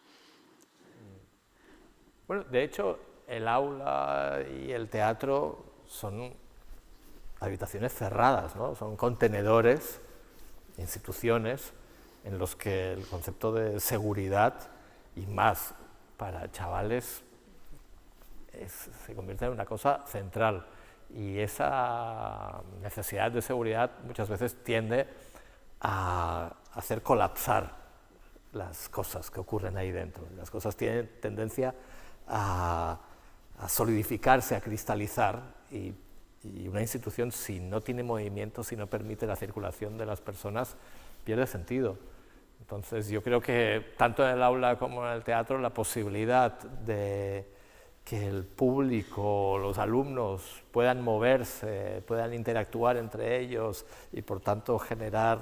Bueno, de hecho, el aula y el teatro son habitaciones cerradas, ¿no? Son contenedores, instituciones, en los que el concepto de seguridad, y más para chavales, se convierte en una cosa central. Y esa necesidad de seguridad muchas veces tiende a hacer colapsar las cosas que ocurren ahí dentro. Las cosas tienen tendencia a solidificarse, a cristalizar, y una institución, si no tiene movimiento, si no permite la circulación de las personas, pierde sentido. Entonces, yo creo que tanto en el aula como en el teatro la posibilidad de que el público, los alumnos puedan moverse, puedan interactuar entre ellos y por tanto generar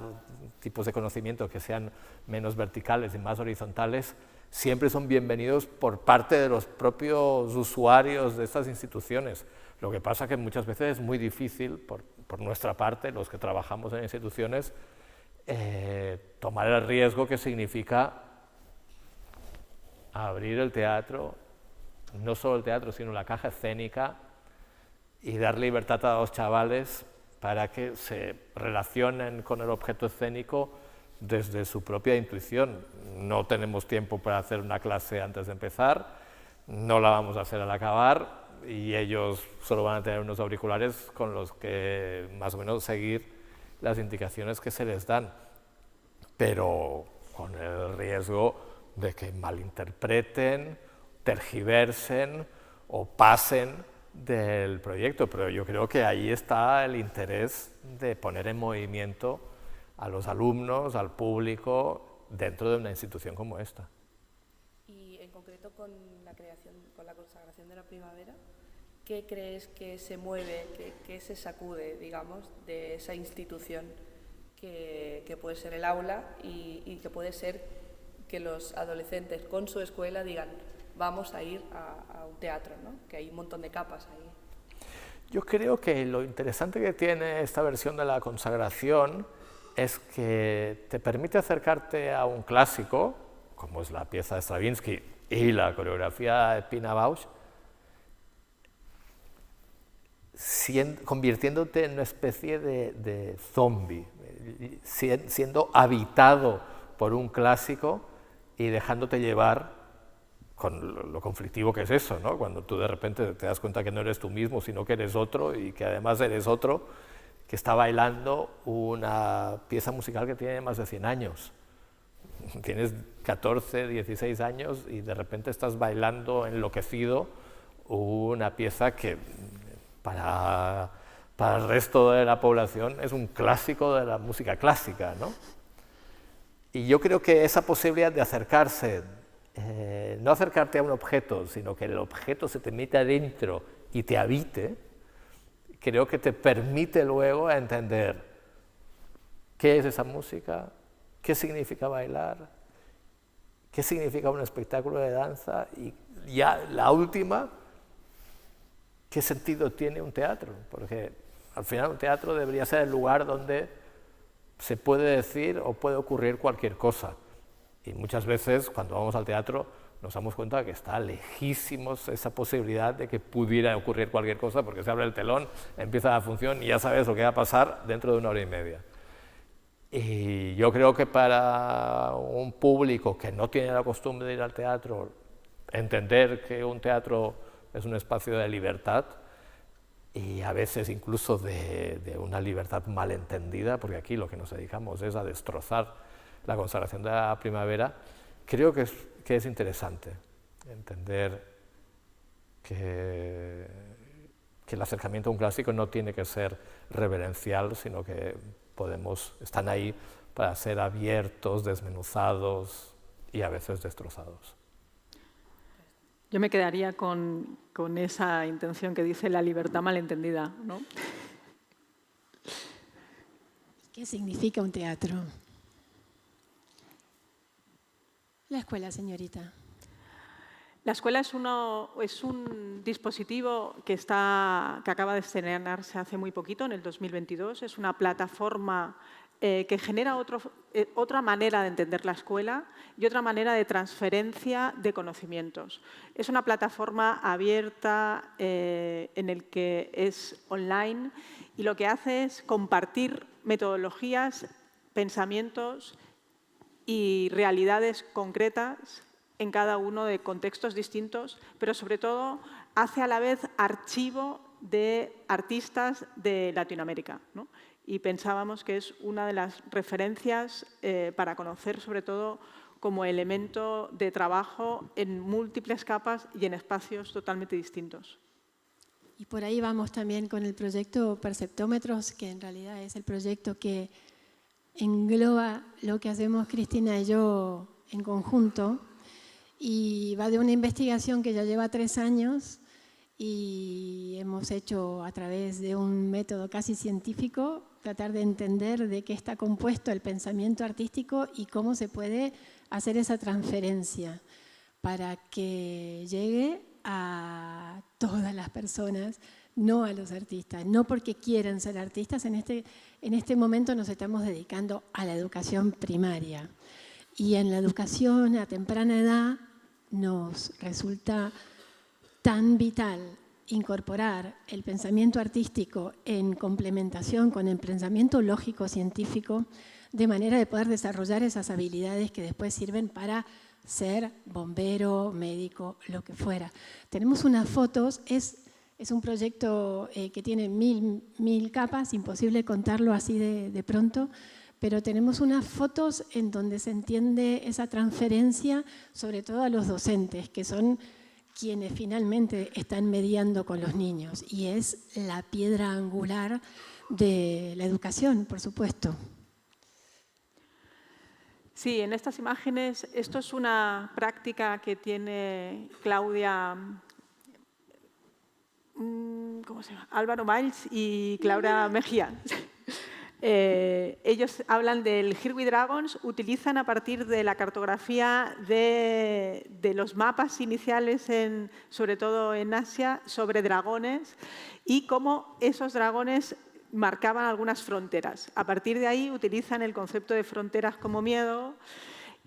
tipos de conocimiento que sean menos verticales y más horizontales, siempre son bienvenidos por parte de los propios usuarios de estas instituciones. Lo que pasa que muchas veces es muy difícil, por nuestra parte, los que trabajamos en instituciones, tomar el riesgo que significa abrir el teatro, no solo el teatro, sino la caja escénica, y dar libertad a los chavales para que se relacionen con el objeto escénico desde su propia intuición. No tenemos tiempo para hacer una clase antes de empezar, no la vamos a hacer al acabar, y ellos solo van a tener unos auriculares con los que más o menos seguir las indicaciones que se les dan, pero con el riesgo de que malinterpreten, tergiversen o pasen del proyecto. Pero yo creo que ahí está el interés de poner en movimiento a los alumnos, al público, dentro de una institución como esta. Y en concreto con la creación, con la consagración de la primavera, ¿qué crees que se mueve, que se sacude, digamos, de esa institución que puede ser el aula y que puede ser que los adolescentes con su escuela digan vamos a ir a un teatro, ¿no? Que hay un montón de capas ahí? Yo creo que lo interesante que tiene esta versión de la consagración es que te permite acercarte a un clásico, como es la pieza de Stravinsky y la coreografía de Pina Bausch, convirtiéndote en una especie de zombie, siendo habitado por un clásico y dejándote llevar con lo conflictivo que es eso, ¿no? Cuando tú de repente te das cuenta que no eres tú mismo, sino que eres otro, y que además eres otro que está bailando una pieza musical que tiene más de 100 años. Tienes 14, 16 años y de repente estás bailando enloquecido una pieza que para el resto de la población es un clásico de la música clásica, ¿no? Y yo creo que esa posibilidad de acercarse no acercarte a un objeto, sino que el objeto se te mete adentro y te habite, creo que te permite luego entender qué es esa música, qué significa bailar, qué significa un espectáculo de danza y ya la última, qué sentido tiene un teatro, porque al final un teatro debería ser el lugar donde se puede decir o puede ocurrir cualquier cosa. Y muchas veces cuando vamos al teatro nos damos cuenta que está lejísimos esa posibilidad de que pudiera ocurrir cualquier cosa, porque se abre el telón, empieza la función y ya sabes lo que va a pasar dentro de 1 hora y media. Y yo creo que para un público que no tiene la costumbre de ir al teatro, entender que un teatro es un espacio de libertad y a veces incluso de una libertad malentendida, porque aquí lo que nos dedicamos es a destrozar la consagración de la primavera, creo que es interesante entender que el acercamiento a un clásico no tiene que ser reverencial, sino que están ahí para ser abiertos, desmenuzados y a veces destrozados. Yo me quedaría con esa intención que dice la libertad malentendida, ¿no? ¿Qué significa un teatro? La escuela, señorita. La escuela es un dispositivo que acaba de estrenarse hace muy poquito, en el 2022. Es una plataforma que genera otra manera de entender la escuela y otra manera de transferencia de conocimientos. Es una plataforma abierta en el que es online y lo que hace es compartir metodologías, pensamientos y realidades concretas en cada uno de contextos distintos, pero sobre todo hace a la vez archivo de artistas de Latinoamérica, ¿no? Y pensábamos que es una de las referencias para conocer sobre todo como elemento de trabajo en múltiples capas y en espacios totalmente distintos. Y por ahí vamos también con el proyecto Perceptómetros, que en realidad es el proyecto que engloba lo que hacemos Cristina y yo en conjunto, y va de una investigación que ya lleva 3 años y hemos hecho a través de un método casi científico tratar de entender de qué está compuesto el pensamiento artístico y cómo se puede hacer esa transferencia para que llegue a todas las personas, no a los artistas, no porque quieren ser artistas. En este momento nos estamos dedicando a la educación primaria y en la educación a temprana edad nos resulta tan vital incorporar el pensamiento artístico en complementación con el pensamiento lógico-científico de manera de poder desarrollar esas habilidades que después sirven para ser bombero, médico, lo que fuera. Tenemos unas fotos, es un proyecto que tiene mil capas, imposible contarlo así de pronto, pero tenemos unas fotos en donde se entiende esa transferencia, sobre todo a los docentes, que son quienes finalmente están mediando con los niños, y es la piedra angular de la educación, por supuesto. Sí, en estas imágenes, esto es una práctica que tiene Claudia, ¿cómo se llama? Álvaro Miles y Claudia Mejía. Ellos hablan del Here We Dragons, utilizan a partir de la cartografía de los mapas iniciales, sobre todo en Asia, sobre dragones y cómo esos dragones marcaban algunas fronteras. A partir de ahí utilizan el concepto de fronteras como miedo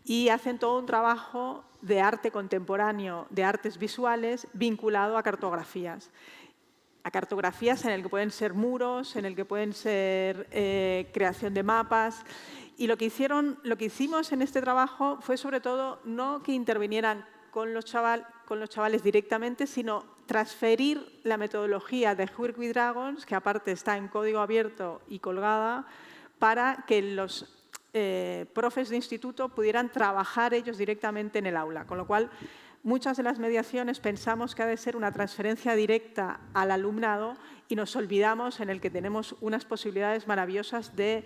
y hacen todo un trabajo de arte contemporáneo, de artes visuales, vinculado a cartografías. A cartografías en el que pueden ser muros, en el que pueden ser creación de mapas. Y lo que hicimos en este trabajo fue sobre todo no que intervinieran con los chavales directamente, sino transferir la metodología de Here We Dragons, que aparte está en código abierto y colgada, para que los profes de instituto pudieran trabajar ellos directamente en el aula. Con lo cual, muchas de las mediaciones pensamos que ha de ser una transferencia directa al alumnado y nos olvidamos en el que tenemos unas posibilidades maravillosas de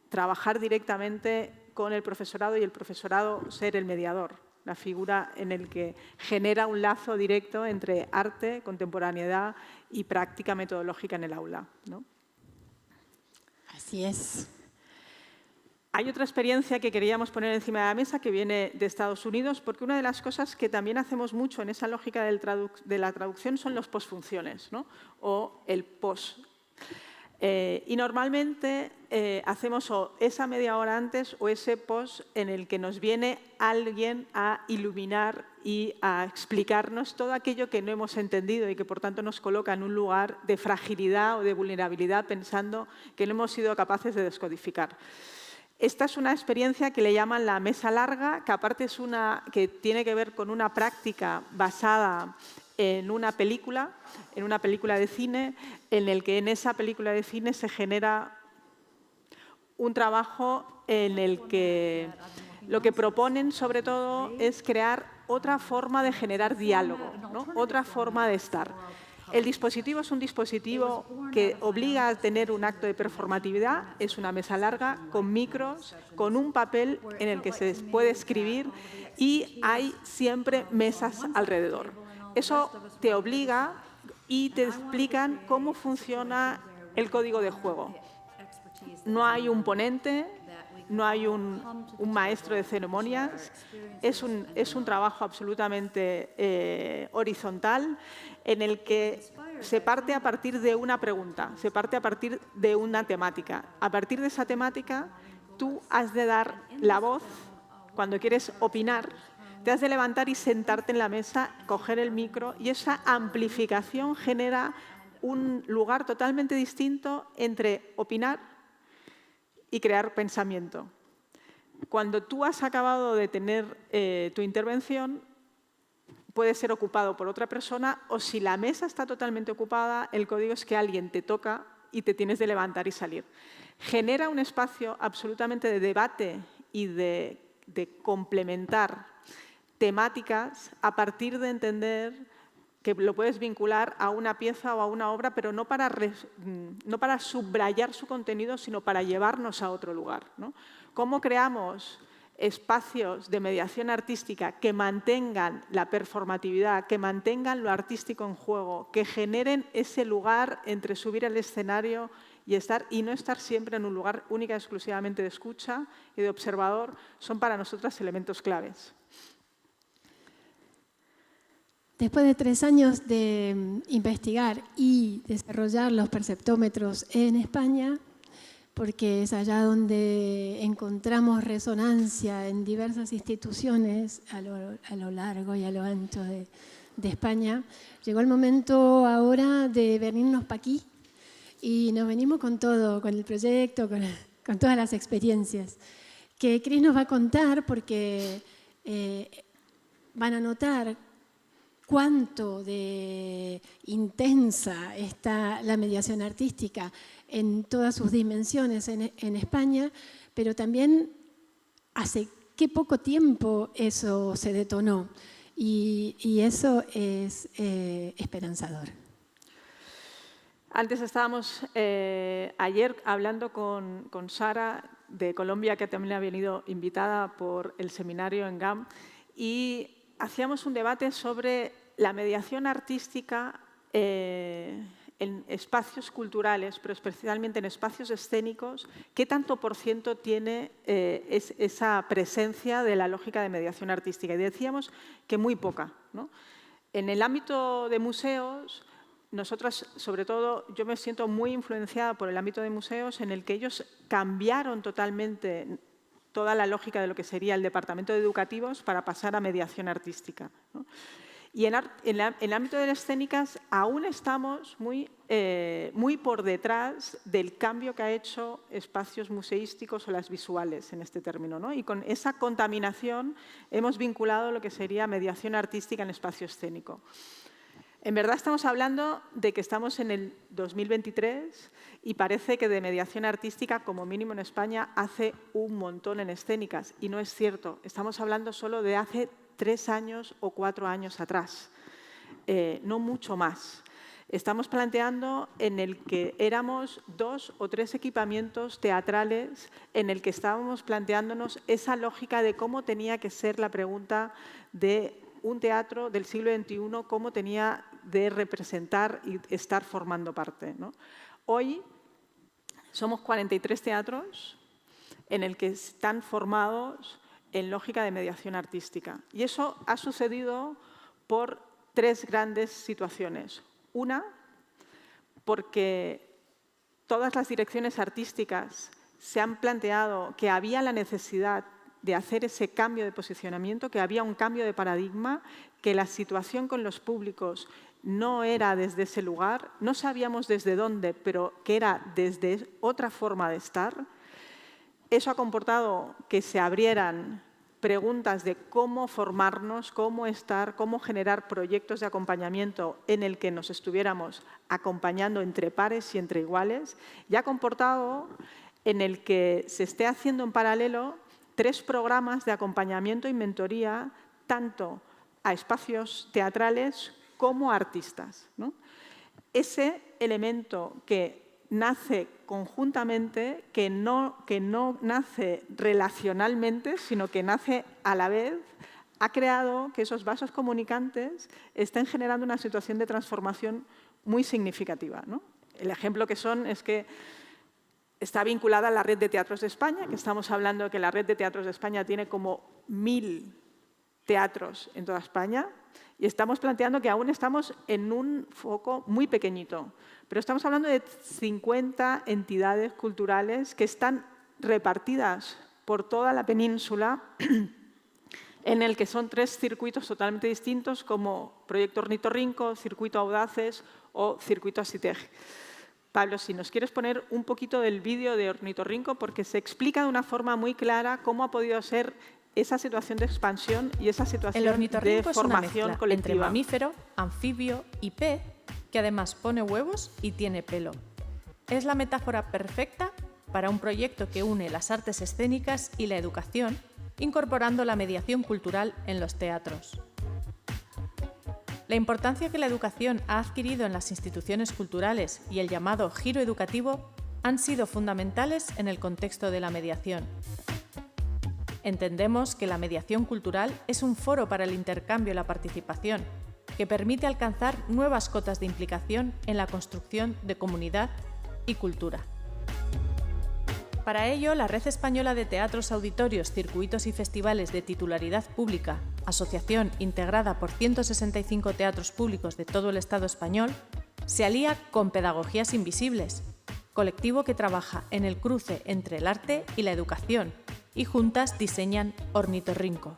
trabajar directamente con el profesorado y el profesorado ser el mediador una figura en la que genera un lazo directo entre arte, contemporaneidad y práctica metodológica en el aula, ¿no? Así es. Hay otra experiencia que queríamos poner encima de la mesa que viene de Estados Unidos, porque una de las cosas que también hacemos mucho en esa lógica de la traducción son los posfunciones, ¿no? O el post. Y normalmente hacemos o esa media hora antes o ese post en el que nos viene alguien a iluminar y a explicarnos todo aquello que no hemos entendido y que por tanto nos coloca en un lugar de fragilidad o de vulnerabilidad pensando que no hemos sido capaces de descodificar. Esta es una experiencia que le llaman la mesa larga, que aparte es una que tiene que ver con una práctica basada en una película de cine, en el que en esa película de cine se genera un trabajo en el que lo que proponen sobre todo es crear otra forma de generar diálogo, ¿no? Otra forma de estar. El dispositivo es un dispositivo que obliga a tener un acto de performatividad, es una mesa larga, con micros, con un papel en el que se puede escribir y hay siempre mesas alrededor. Eso te obliga y te explican cómo funciona el código de juego. No hay un ponente, no hay un maestro de ceremonias, es un trabajo absolutamente horizontal en el que se parte a partir de una pregunta, se parte a partir de una temática. A partir de esa temática, tú has de dar la voz cuando quieres opinar, te has de levantar y sentarte en la mesa, coger el micro y esa amplificación genera un lugar totalmente distinto entre opinar y crear pensamiento. Cuando tú has acabado de tener tu intervención, puede ser ocupado por otra persona o si la mesa está totalmente ocupada, el código es que alguien te toca y te tienes de levantar y salir. Genera un espacio absolutamente de debate y de complementar temáticas a partir de entender que lo puedes vincular a una pieza o a una obra, pero no para subrayar su contenido, sino para llevarnos a otro lugar, ¿no? ¿Cómo creamos espacios de mediación artística que mantengan la performatividad, que mantengan lo artístico en juego, que generen ese lugar entre subir al escenario y no estar siempre en un lugar única y exclusivamente de escucha y de observador? Son para nosotras elementos claves. Después de 3 años de investigar y desarrollar los perceptómetros en España, porque es allá donde encontramos resonancia en diversas instituciones a lo largo y a lo ancho de España, llegó el momento ahora de venirnos para aquí y nos venimos con todo, con el proyecto, con todas las experiencias que Cris nos va a contar, porque van a notar cuánto de intensa está la mediación artística en todas sus dimensiones en España, pero también hace qué poco tiempo eso se detonó y eso es esperanzador. Antes estábamos ayer hablando con Sara de Colombia, que también había venido invitada por el seminario en GAM, y hacíamos un debate sobre la mediación artística en espacios culturales, pero especialmente en espacios escénicos, ¿qué tanto por ciento tiene esa presencia de la lógica de mediación artística? Y decíamos que muy poca, ¿no? En el ámbito de museos, nosotras, sobre todo, yo me siento muy influenciada por el ámbito de museos en el que ellos cambiaron totalmente toda la lógica de lo que sería el departamento de educativos para pasar a mediación artística, ¿no? Y en el ámbito de las escénicas aún estamos muy por detrás del cambio que ha hecho espacios museísticos o las visuales en este término, ¿no? Y con esa contaminación hemos vinculado lo que sería mediación artística en espacio escénico. En verdad estamos hablando de que estamos en el 2023 y parece que de mediación artística, como mínimo en España, hace un montón en escénicas. Y no es cierto, estamos hablando solo de hace 3 años o 4 años atrás, no mucho más. Estamos planteando en el que éramos 2 o 3 equipamientos teatrales en el que estábamos planteándonos esa lógica de cómo tenía que ser la pregunta de un teatro del siglo XXI, cómo tenía de representar y estar formando parte, ¿no? Hoy somos 43 teatros en el que están formados en lógica de mediación artística. Y eso ha sucedido por 3 grandes situaciones. Una, porque todas las direcciones artísticas se han planteado que había la necesidad de hacer ese cambio de posicionamiento, que había un cambio de paradigma, que la situación con los públicos no era desde ese lugar, no sabíamos desde dónde, pero que era desde otra forma de estar. Eso ha comportado que se abrieran preguntas de cómo formarnos, cómo estar, cómo generar proyectos de acompañamiento en el que nos estuviéramos acompañando entre pares y entre iguales, y ha comportado en el que se esté haciendo en paralelo 3 programas de acompañamiento y mentoría tanto a espacios teatrales como a artistas, ¿no? Ese elemento que nace conjuntamente, que no nace relacionalmente, sino que nace a la vez, ha creado que esos vasos comunicantes estén generando una situación de transformación muy significativa, ¿no? El ejemplo que son es que está vinculada a la Red de Teatros de España, que estamos hablando de que la Red de Teatros de España tiene como 1000 teatros en toda España, y estamos planteando que aún estamos en un foco muy pequeñito, pero estamos hablando de 50 entidades culturales que están repartidas por toda la península, en el que son 3 circuitos totalmente distintos, como Proyecto Ornitorrinco, Circuito Audaces o Circuito Asitej. Pablo, si nos quieres poner un poquito del vídeo de Ornitorrinco, porque se explica de una forma muy clara cómo ha podido ser esa situación de expansión y esa situación de formación colectiva. El ornitorrinco es una mezcla entre mamífero, anfibio y pez, que además pone huevos y tiene pelo. Es la metáfora perfecta para un proyecto que une las artes escénicas y la educación, incorporando la mediación cultural en los teatros. La importancia que la educación ha adquirido en las instituciones culturales y el llamado giro educativo han sido fundamentales en el contexto de la mediación. Entendemos que la mediación cultural es un foro para el intercambio y la participación, que permite alcanzar nuevas cotas de implicación en la construcción de comunidad y cultura. Para ello, la Red Española de Teatros, Auditorios, Circuitos y Festivales de Titularidad Pública, asociación integrada por 165 teatros públicos de todo el Estado español, se alía con Pedagogías Invisibles, colectivo que trabaja en el cruce entre el arte y la educación, y juntas diseñan Ornitorrinco.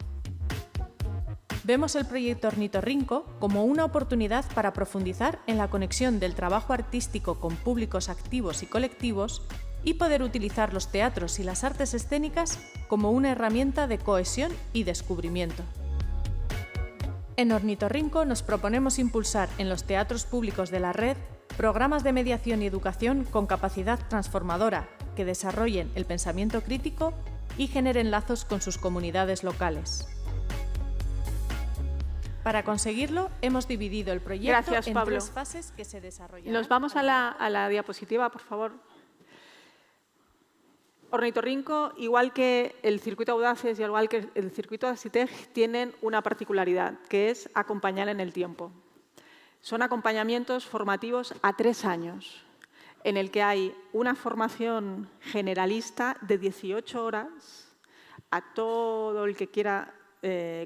Vemos el proyecto Ornitorrinco como una oportunidad para profundizar en la conexión del trabajo artístico con públicos activos y colectivos y poder utilizar los teatros y las artes escénicas como una herramienta de cohesión y descubrimiento. En Ornitorrinco nos proponemos impulsar en los teatros públicos de la red programas de mediación y educación con capacidad transformadora que desarrollen el pensamiento crítico y generen lazos con sus comunidades locales. Para conseguirlo, hemos dividido el proyecto en 3 fases que se desarrollarán. Nos vamos a la diapositiva, por favor. Ornitorrinco, igual que el Circuito Audaces y igual que el Circuito Asitej, tienen una particularidad, que es acompañar en el tiempo. Son acompañamientos formativos a 3 años, en el que hay una formación generalista de 18 horas a todo el que quiera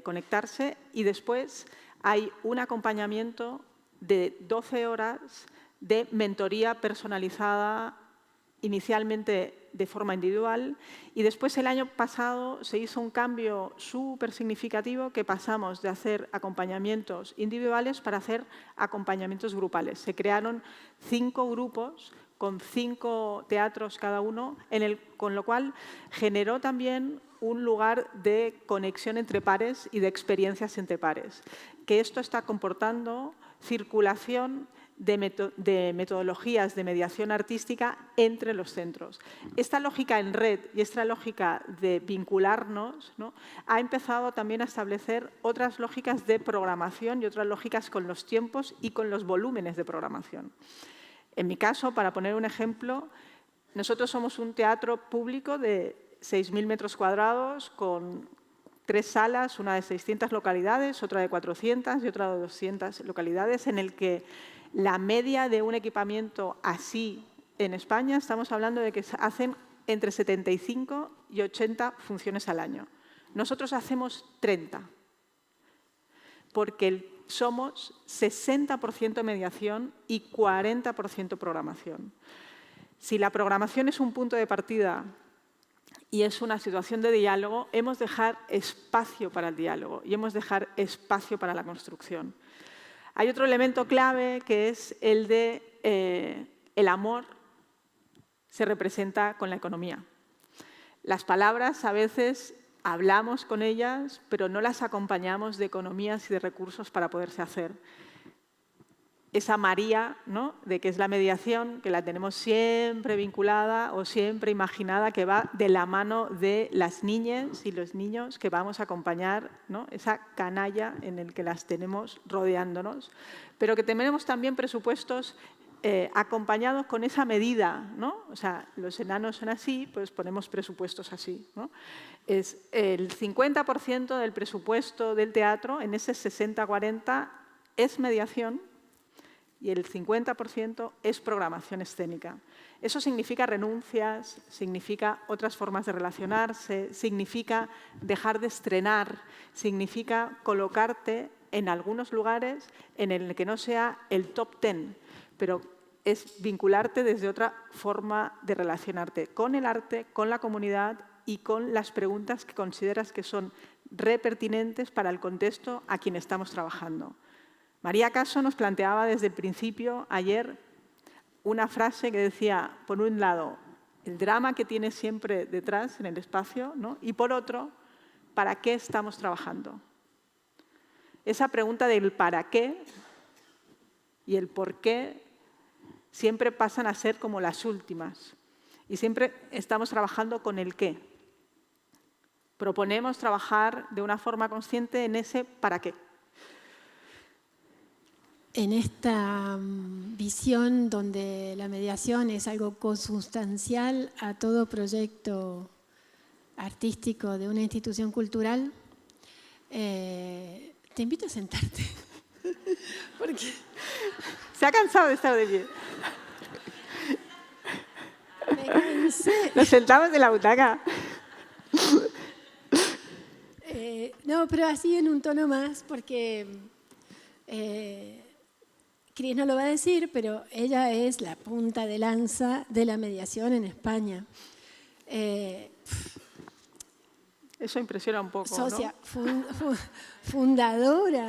conectarse, y después hay un acompañamiento de 12 horas de mentoría personalizada, inicialmente de forma individual, y después el año pasado se hizo un cambio súper significativo, que pasamos de hacer acompañamientos individuales para hacer acompañamientos grupales. Se crearon 5 grupos con 5 teatros cada uno, con lo cual generó también un lugar de conexión entre pares y de experiencias entre pares. Que esto está comportando circulación de metodologías de mediación artística entre los centros. Esta lógica en red y esta lógica de vincularnos, ¿no?, ha empezado también a establecer otras lógicas de programación y otras lógicas con los tiempos y con los volúmenes de programación. En mi caso, para poner un ejemplo, nosotros somos un teatro público de 6.000 metros cuadrados con 3 salas, una de 600 localidades, otra de 400 y otra de 200 localidades, en el que la media de un equipamiento así en España, estamos hablando de que se hacen entre 75 y 80 funciones al año. Nosotros hacemos 30, porque somos 60% mediación y 40% programación. Si la programación es un punto de partida y es una situación de diálogo, hemos de dejar espacio para el diálogo y hemos de dejar espacio para la construcción. Hay otro elemento clave que es el de el amor se representa con la economía. Las palabras a veces hablamos con ellas, pero no las acompañamos de economías y de recursos para poderse hacer. Esa María, ¿no?, de que es la mediación, que la tenemos siempre vinculada o siempre imaginada, que va de la mano de las niñas y los niños que vamos a acompañar, ¿no?, esa canalla en el que las tenemos rodeándonos, pero que tenemos también presupuestos acompañados con esa medida, ¿no? O sea, los enanos son así, pues ponemos presupuestos así, ¿no? Es el 50% del presupuesto del teatro, en ese 60-40, es mediación, y el 50% es programación escénica. Eso significa renuncias, significa otras formas de relacionarse, significa dejar de estrenar, significa colocarte en algunos lugares en el que no sea el top 10, pero es vincularte desde otra forma de relacionarte con el arte, con la comunidad y con las preguntas que consideras que son repertinentes para el contexto a quien estamos trabajando. María Caso nos planteaba desde el principio, ayer, una frase que decía, por un lado, el drama que tiene siempre detrás en el espacio, ¿no?, y por otro, ¿para qué estamos trabajando? Esa pregunta del para qué y el por qué siempre pasan a ser como las últimas. Y siempre estamos trabajando con el qué. Proponemos trabajar de una forma consciente en ese para qué. En esta visión donde la mediación es algo consustancial a todo proyecto artístico de una institución cultural, te invito a sentarte. Porque se ha cansado de estar de pie. Me cansé. Nos sentamos en la butaca. No, pero así en un tono más, porque Cris no lo va a decir, pero ella es la punta de lanza de la mediación en España. Eso impresiona un poco, socia, ¿no? Fundadora,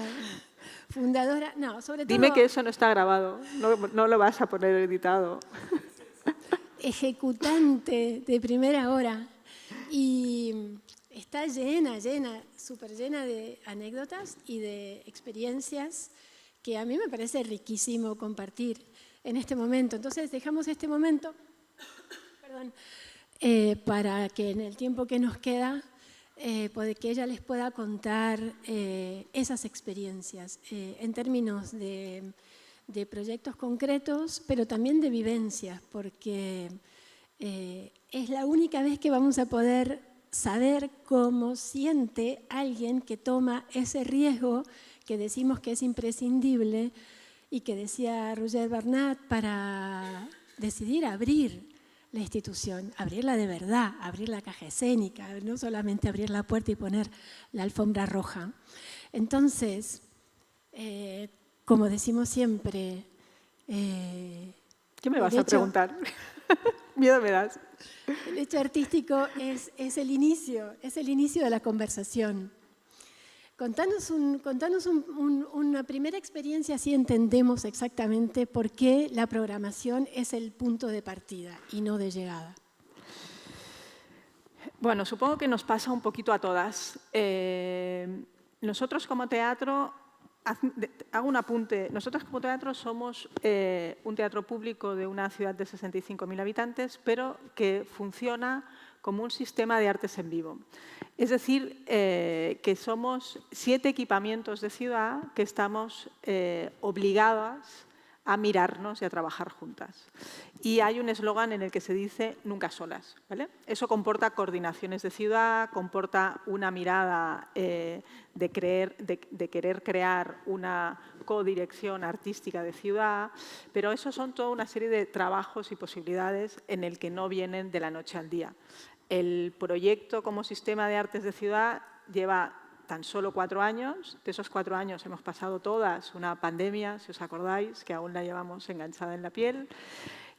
no, sobre todo... Dime que eso no está grabado, no lo vas a poner editado. Ejecutante de primera hora y está súper llena de anécdotas y de experiencias que a mí me parece riquísimo compartir en este momento. Entonces dejamos este momento para que en el tiempo que nos queda, que ella les pueda contar esas experiencias en términos de proyectos concretos, pero también de vivencias, porque es la única vez que vamos a poder saber cómo siente alguien que toma ese riesgo que decimos que es imprescindible y que decía Roger Bernat para decidir abrir la institución, abrirla de verdad, abrir la caja escénica, no solamente abrir la puerta y poner la alfombra roja. Entonces, como decimos siempre... ¿Qué me vas a preguntar? Miedo me das. El hecho artístico es el inicio de la conversación. Contanos una primera experiencia, así entendemos exactamente por qué la programación es el punto de partida y no de llegada. Bueno, supongo que nos pasa un poquito a todas. Nosotros como teatro hago un apunte. Nosotros como teatro somos un teatro público de una ciudad de 65.000 habitantes, pero que funciona como un sistema de artes en vivo. Es decir, que somos 7 equipamientos de ciudad que estamos obligadas a mirarnos y a trabajar juntas. Y hay un eslogan en el que se dice nunca solas, ¿vale? Eso comporta coordinaciones de ciudad, comporta una mirada de querer crear una codirección artística de ciudad, pero eso son toda una serie de trabajos y posibilidades en el que no vienen de la noche al día. El proyecto como sistema de artes de ciudad lleva tan solo 4 años. De esos 4 años hemos pasado todas una pandemia, si os acordáis, que aún la llevamos enganchada en la piel.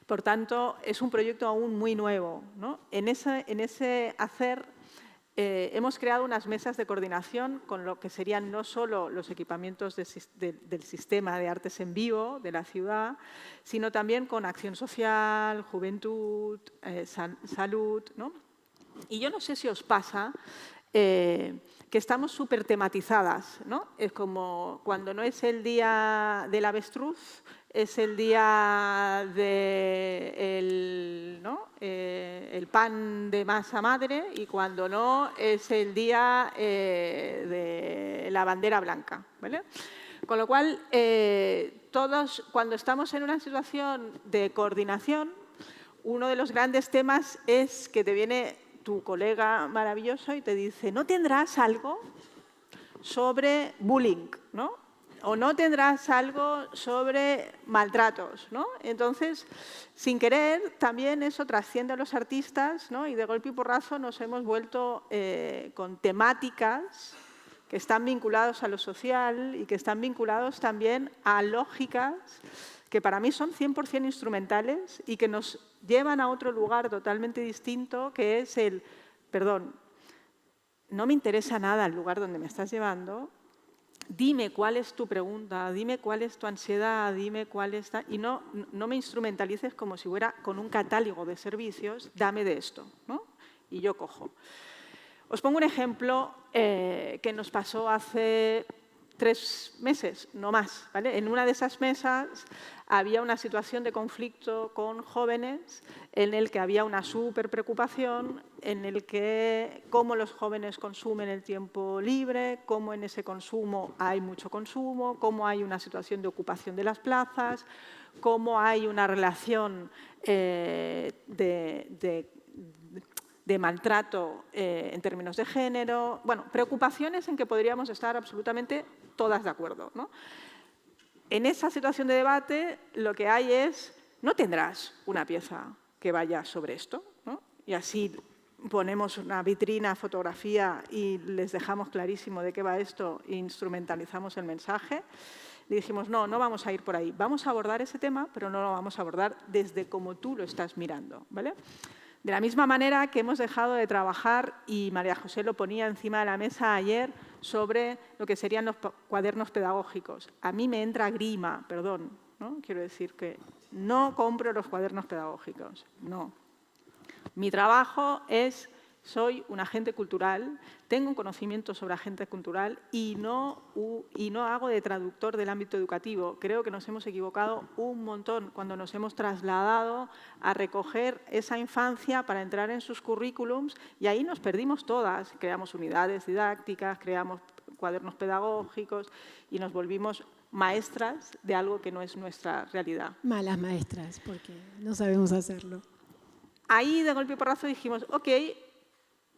Por tanto, es un proyecto aún muy nuevo, ¿no? En ese hacer hemos creado unas mesas de coordinación con lo que serían no solo los equipamientos del sistema de artes en vivo de la ciudad, sino también con acción social, juventud, salud, ¿no? Y yo no sé si os pasa que estamos súper tematizadas, ¿no? Es como cuando no es el día del avestruz, es el día del el pan de masa madre, y cuando no es el día de la bandera blanca, ¿vale? Con lo cual, todos, cuando estamos en una situación de coordinación, uno de los grandes temas es que te viene tu colega maravilloso y te dice, ¿no tendrás algo sobre bullying, ¿no? O no tendrás algo sobre maltratos, ¿no? Entonces, sin querer, también eso trasciende a los artistas, ¿no? Y de golpe y porrazo nos hemos vuelto con temáticas que están vinculadas a lo social y que están vinculados también a lógicas que para mí son 100% instrumentales y que nos llevan a otro lugar totalmente distinto, que es el, perdón, no me interesa nada el lugar donde me estás llevando, dime cuál es tu pregunta, dime cuál es tu ansiedad, dime cuál es... Y no me instrumentalices como si fuera con un catálogo de servicios, dame de esto, ¿no? Y yo cojo. Os pongo un ejemplo que nos pasó hace 3 meses, no más, ¿vale? En una de esas mesas había una situación de conflicto con jóvenes en el que había una súper preocupación en el que cómo los jóvenes consumen el tiempo libre, cómo en ese consumo hay mucho consumo, cómo hay una situación de ocupación de las plazas, cómo hay una relación de maltrato en términos de género. Bueno, preocupaciones en que podríamos estar absolutamente todas de acuerdo, ¿no? En esa situación de debate lo que hay es, no tendrás una pieza que vaya sobre esto, ¿no? Y así ponemos una vitrina, fotografía y les dejamos clarísimo de qué va esto e instrumentalizamos el mensaje. Le dijimos, no vamos a ir por ahí. Vamos a abordar ese tema, pero no lo vamos a abordar desde como tú lo estás mirando, ¿vale? De la misma manera que hemos dejado de trabajar, y María José lo ponía encima de la mesa ayer, sobre lo que serían los cuadernos pedagógicos. A mí me entra grima, perdón, ¿no? Quiero decir que no compro los cuadernos pedagógicos, no. Mi trabajo es, soy un agente cultural, tengo un conocimiento sobre agente cultural y no hago de traductor del ámbito educativo. Creo que nos hemos equivocado un montón cuando nos hemos trasladado a recoger esa infancia para entrar en sus currículums y ahí nos perdimos todas. Creamos unidades didácticas, creamos cuadernos pedagógicos y nos volvimos maestras de algo que no es nuestra realidad. Malas maestras, porque no sabemos hacerlo. Ahí de golpe y porrazo dijimos, ok,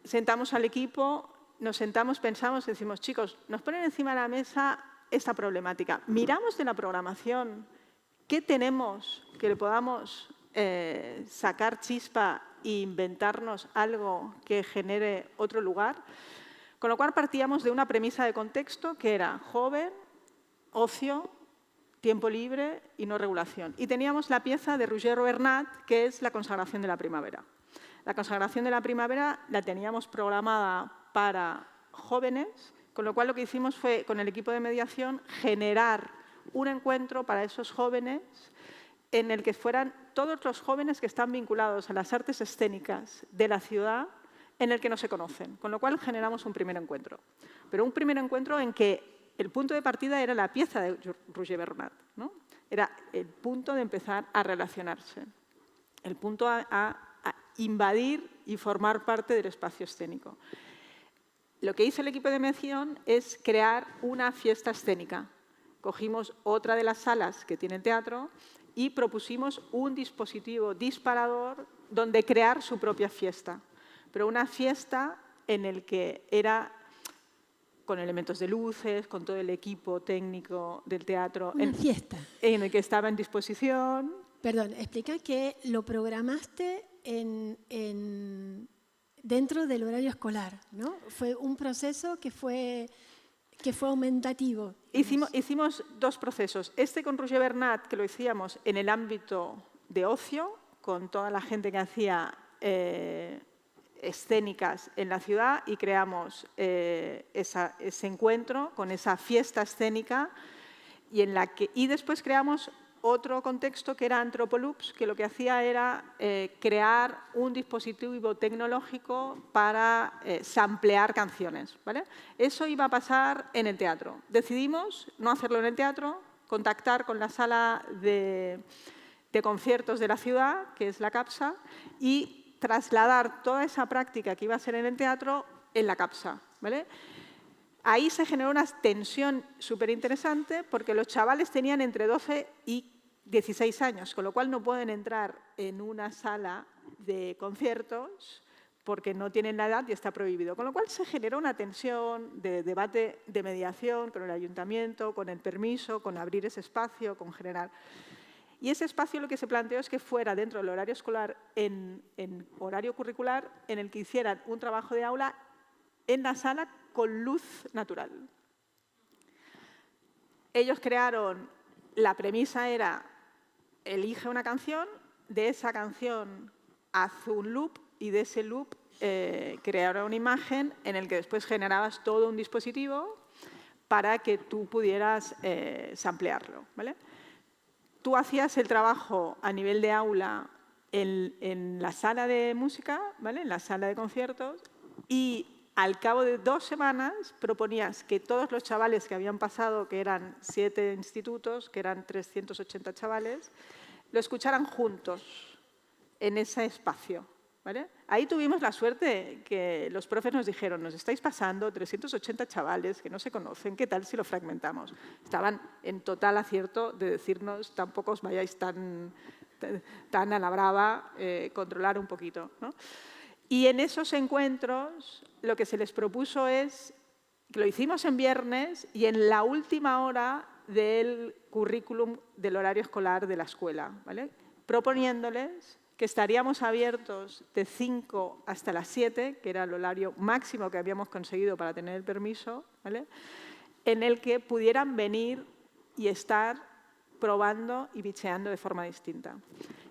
sentamos al equipo, nos sentamos, pensamos, decimos, chicos, nos ponen encima de la mesa esta problemática. Miramos de la programación qué tenemos que le podamos sacar chispa e inventarnos algo que genere otro lugar. Con lo cual partíamos de una premisa de contexto que era joven, ocio, tiempo libre y no regulación. Y teníamos la pieza de Ruggiero Bernat, que es la consagración de la primavera. La consagración de la primavera la teníamos programada para jóvenes, con lo cual lo que hicimos fue, con el equipo de mediación, generar un encuentro para esos jóvenes en el que fueran todos los jóvenes que están vinculados a las artes escénicas de la ciudad en el que no se conocen. Con lo cual generamos un primer encuentro. Pero un primer encuentro en que el punto de partida era la pieza de Roger Bernat, ¿no? Era el punto de empezar a relacionarse, el punto a invadir y formar parte del espacio escénico. Lo que hizo el equipo de mediación es crear una fiesta escénica. Cogimos otra de las salas que tiene el teatro y propusimos un dispositivo disparador donde crear su propia fiesta. Pero una fiesta en el que era con elementos de luces, con todo el equipo técnico del teatro. Una fiesta. En el que estaba en disposición. Perdón, explica que lo programaste dentro del horario escolar, ¿no? Fue un proceso que fue aumentativo. Hicimos dos procesos. Este con Roger Bernat, que lo hacíamos en el ámbito de ocio, con toda la gente que hacía escénicas en la ciudad, y creamos ese encuentro con esa fiesta escénica, y después creamos otro contexto que era Anthropoloops, que lo que hacía era crear un dispositivo tecnológico para samplear canciones, ¿vale? Eso iba a pasar en el teatro. Decidimos no hacerlo en el teatro, contactar con la sala de conciertos de la ciudad, que es la CAPSA, y trasladar toda esa práctica que iba a ser en el teatro en la CAPSA, ¿vale? Ahí se generó una tensión súper interesante porque los chavales tenían entre 12 y 16 años, con lo cual no pueden entrar en una sala de conciertos porque no tienen la edad y está prohibido. Con lo cual se generó una tensión de debate, de mediación con el ayuntamiento, con el permiso, con abrir ese espacio, con generar. Y ese espacio lo que se planteó es que fuera dentro del horario escolar, en horario curricular, en el que hicieran un trabajo de aula en la sala con luz natural. Ellos crearon, la premisa era, elige una canción, de esa canción haz un loop y de ese loop crearon una imagen en el que después generabas todo un dispositivo para que tú pudieras samplearlo, ¿vale? Tú hacías el trabajo a nivel de aula en la sala de música, ¿vale? En la sala de conciertos, y al cabo de 2 semanas proponías que todos los chavales que habían pasado, que eran 7 institutos, que eran 380 chavales, lo escucharan juntos en ese espacio, ¿vale? Ahí tuvimos la suerte que los profes nos dijeron, nos estáis pasando 380 chavales que no se conocen, ¿qué tal si lo fragmentamos? Estaban en total acierto de decirnos, tampoco os vayáis tan a la brava, controlar un poquito, ¿no? Y en esos encuentros lo que se les propuso es, que lo hicimos en viernes y en la última hora del currículum del horario escolar de la escuela, ¿vale? Proponiéndoles que estaríamos abiertos de 5 hasta las 7, que era el horario máximo que habíamos conseguido para tener el permiso, ¿vale? En el que pudieran venir y estar probando y bicheando de forma distinta.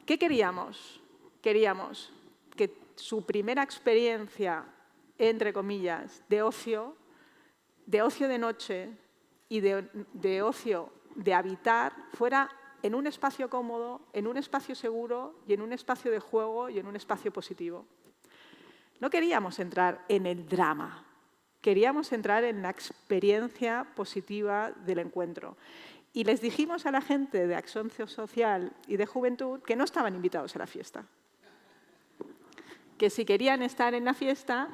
¿Qué queríamos? Queríamos que su primera experiencia, entre comillas, de ocio de noche y de ocio de habitar, fuera en un espacio cómodo, en un espacio seguro y en un espacio de juego y en un espacio positivo. No queríamos entrar en el drama, queríamos entrar en la experiencia positiva del encuentro. Y les dijimos a la gente de Acción Social y de Juventud que no estaban invitados a la fiesta. Que si querían estar en la fiesta,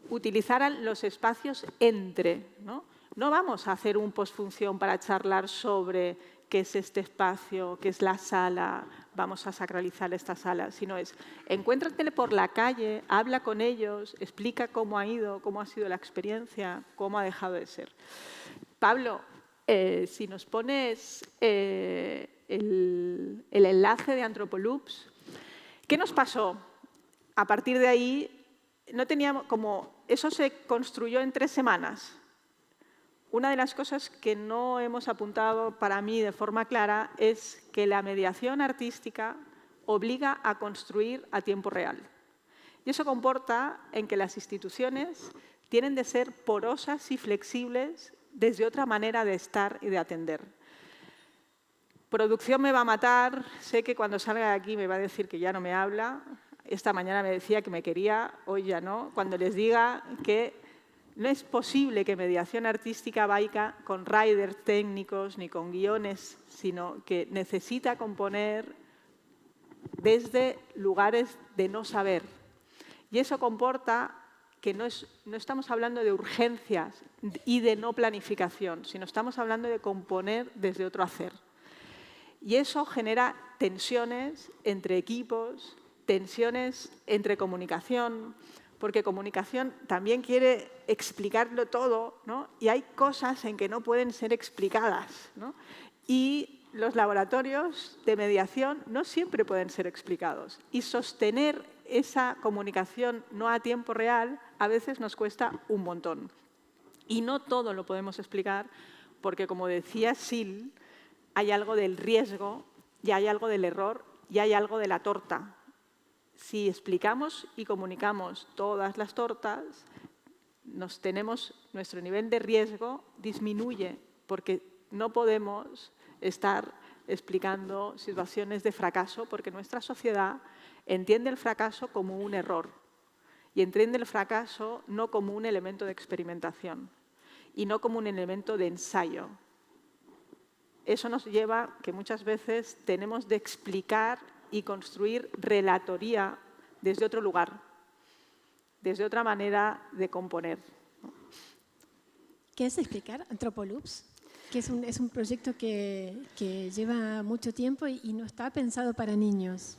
utilizaran los espacios entre, ¿no? No vamos a hacer un postfunción para charlar sobre qué es este espacio, qué es la sala, vamos a sacralizar esta sala, sino es, encuéntratele por la calle, habla con ellos, explica cómo ha ido, cómo ha sido la experiencia, cómo ha dejado de ser. Pablo, si nos pones el enlace de Anthropoloops, ¿qué nos pasó? A partir de ahí, no teníamos eso se construyó en 3 semanas. Una de las cosas que no hemos apuntado para mí de forma clara es que la mediación artística obliga a construir a tiempo real. Y eso comporta en que las instituciones tienen de ser porosas y flexibles desde otra manera de estar y de atender. Producción me va a matar, sé que cuando salga de aquí me va a decir que ya no me habla. Esta mañana me decía que me quería, hoy ya no. Cuando les diga que No es posible que mediación artística vaya con riders técnicos ni con guiones, sino que necesita componer desde lugares de no saber. Y eso comporta que no estamos hablando de urgencias y de no planificación, sino estamos hablando de componer desde otro hacer. Y eso genera tensiones entre equipos, tensiones entre comunicación, porque comunicación también quiere explicarlo todo, ¿no? Y hay cosas en que no pueden ser explicadas, ¿no? Y los laboratorios de mediación no siempre pueden ser explicados. Y sostener esa comunicación no a tiempo real a veces nos cuesta un montón. Y no todo lo podemos explicar porque, como decía Sil, hay algo del riesgo, y hay algo del error, y hay algo de la torta. Si explicamos y comunicamos todas las tortas, nuestro nivel de riesgo disminuye, porque no podemos estar explicando situaciones de fracaso, porque nuestra sociedad entiende el fracaso como un error y entiende el fracaso no como un elemento de experimentación y no como un elemento de ensayo. Eso nos lleva a que muchas veces tenemos de explicar y construir relatoría desde otro lugar, desde otra manera de componer. ¿Qué es explicar Antropoloops? Que es un proyecto que lleva mucho tiempo y no está pensado para niños.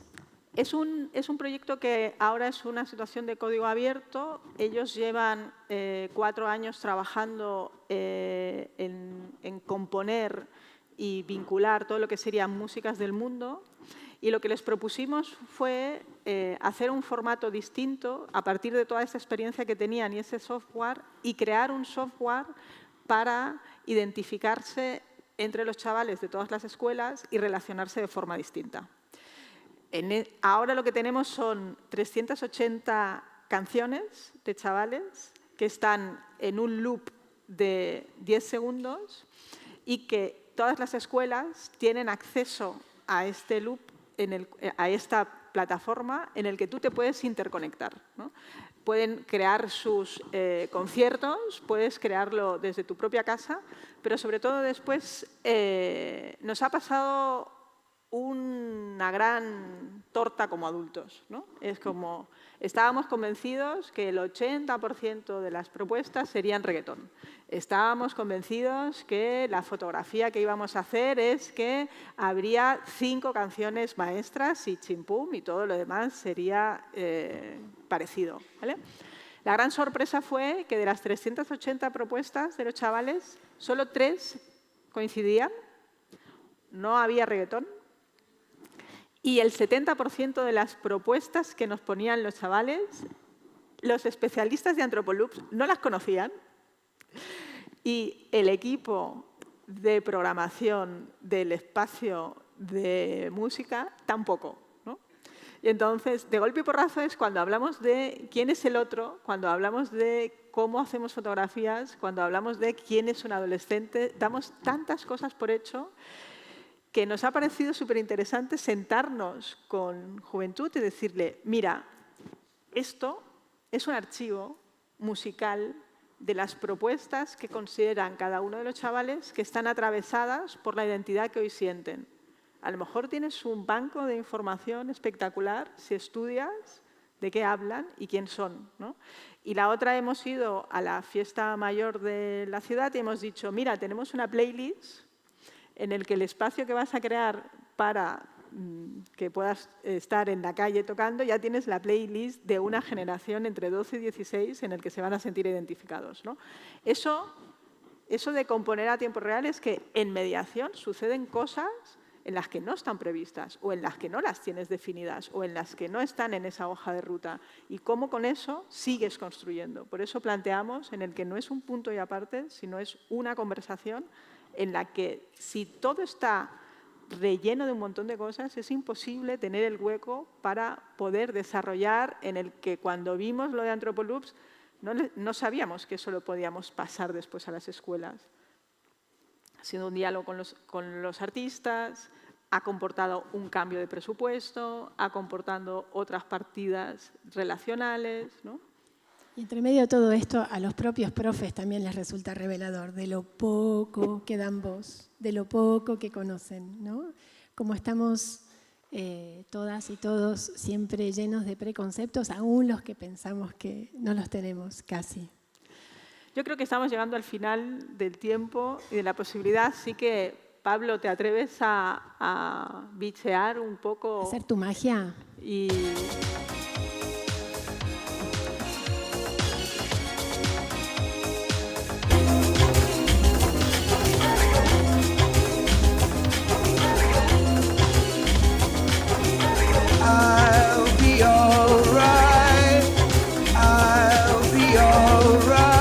Es un proyecto que ahora es una situación de código abierto. Ellos llevan 4 años trabajando en componer y vincular todo lo que serían músicas del mundo. Y lo que les propusimos fue hacer un formato distinto a partir de toda esa experiencia que tenían y ese software, y crear un software para identificarse entre los chavales de todas las escuelas y relacionarse de forma distinta. Ahora lo que tenemos son 380 canciones de chavales que están en un loop de 10 segundos y que todas las escuelas tienen acceso a este loop, a esta plataforma en el que tú te puedes interconectar, ¿no? Pueden crear sus conciertos, puedes crearlo desde tu propia casa, pero sobre todo después nos ha pasado una gran torta como adultos, ¿no? Es como, estábamos convencidos que el 80% de las propuestas serían reggaetón. Estábamos convencidos que la fotografía que íbamos a hacer es que habría 5 canciones maestras y chimpum, y todo lo demás sería parecido, ¿vale? La gran sorpresa fue que de las 380 propuestas de los chavales, solo 3 coincidían, no había reggaetón, y el 70% de las propuestas que nos ponían los chavales, los especialistas de Antropoloops no las conocían, y el equipo de programación del espacio de música tampoco, ¿no? Y entonces, de golpe y porrazo es cuando hablamos de quién es el otro, cuando hablamos de cómo hacemos fotografías, cuando hablamos de quién es un adolescente, damos tantas cosas por hecho que nos ha parecido súper interesante sentarnos con juventud y decirle, mira, esto es un archivo musical de las propuestas que consideran cada uno de los chavales que están atravesadas por la identidad que hoy sienten. A lo mejor tienes un banco de información espectacular si estudias de qué hablan y quién son, ¿no? Y la otra, hemos ido a la fiesta mayor de la ciudad y hemos dicho, mira, tenemos una playlist en el que el espacio que vas a crear para que puedas estar en la calle tocando, ya tienes la playlist de una generación entre 12 y 16 en el que se van a sentir identificados, ¿no? Eso de componer a tiempo real es que en mediación suceden cosas en las que no están previstas o en las que no las tienes definidas o en las que no están en esa hoja de ruta, y cómo con eso sigues construyendo. Por eso planteamos en el que no es un punto y aparte, sino es una conversación en la que, si todo está relleno de un montón de cosas, es imposible tener el hueco para poder desarrollar, en el que cuando vimos lo de Antropoloops no sabíamos que eso lo podíamos pasar después a las escuelas. Ha sido un diálogo con los artistas, ha comportado un cambio de presupuesto, ha comportado otras partidas relacionales, ¿no? Y entre medio de todo esto, a los propios profes también les resulta revelador de lo poco que dan voz, de lo poco que conocen, ¿no? Como estamos todas y todos siempre llenos de preconceptos, aún los que pensamos que no los tenemos casi. Yo creo que estamos llegando al final del tiempo y de la posibilidad, así que, Pablo, ¿te atreves a bichear un poco? ¿Hacer tu magia? Y... I'll be alright. I'll be alright.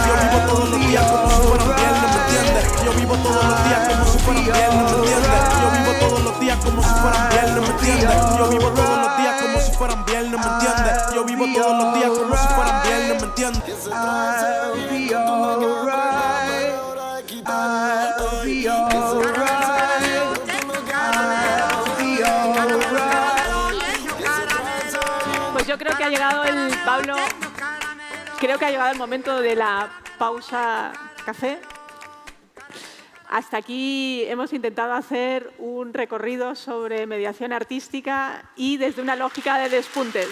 Yo vivo todos los días como si fueran viernes, ¿me entiendes? Yo vivo todos los días como si fueran viernes, ¿me entiendes? Yo vivo todos los días como si fueran viernes, ¿me entiendes? Yo vivo todos los días como si fueran viernes, ¿me entiendes? Yo vivo todos los días como si fueran viernes, ¿me entiendes? I'll be alright. I'll be alright. Pues yo creo que ha llegado Pablo, creo que ha llegado el momento de la pausa café. Hasta aquí hemos intentado hacer un recorrido sobre mediación artística y desde una lógica de despuntes.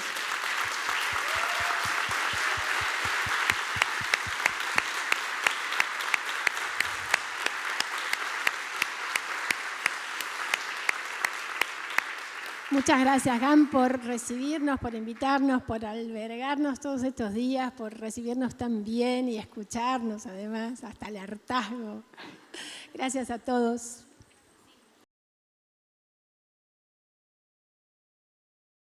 Muchas gracias, GAM, por recibirnos, por invitarnos, por albergarnos todos estos días, por recibirnos tan bien y escucharnos, además, hasta el hartazgo. Gracias a todos.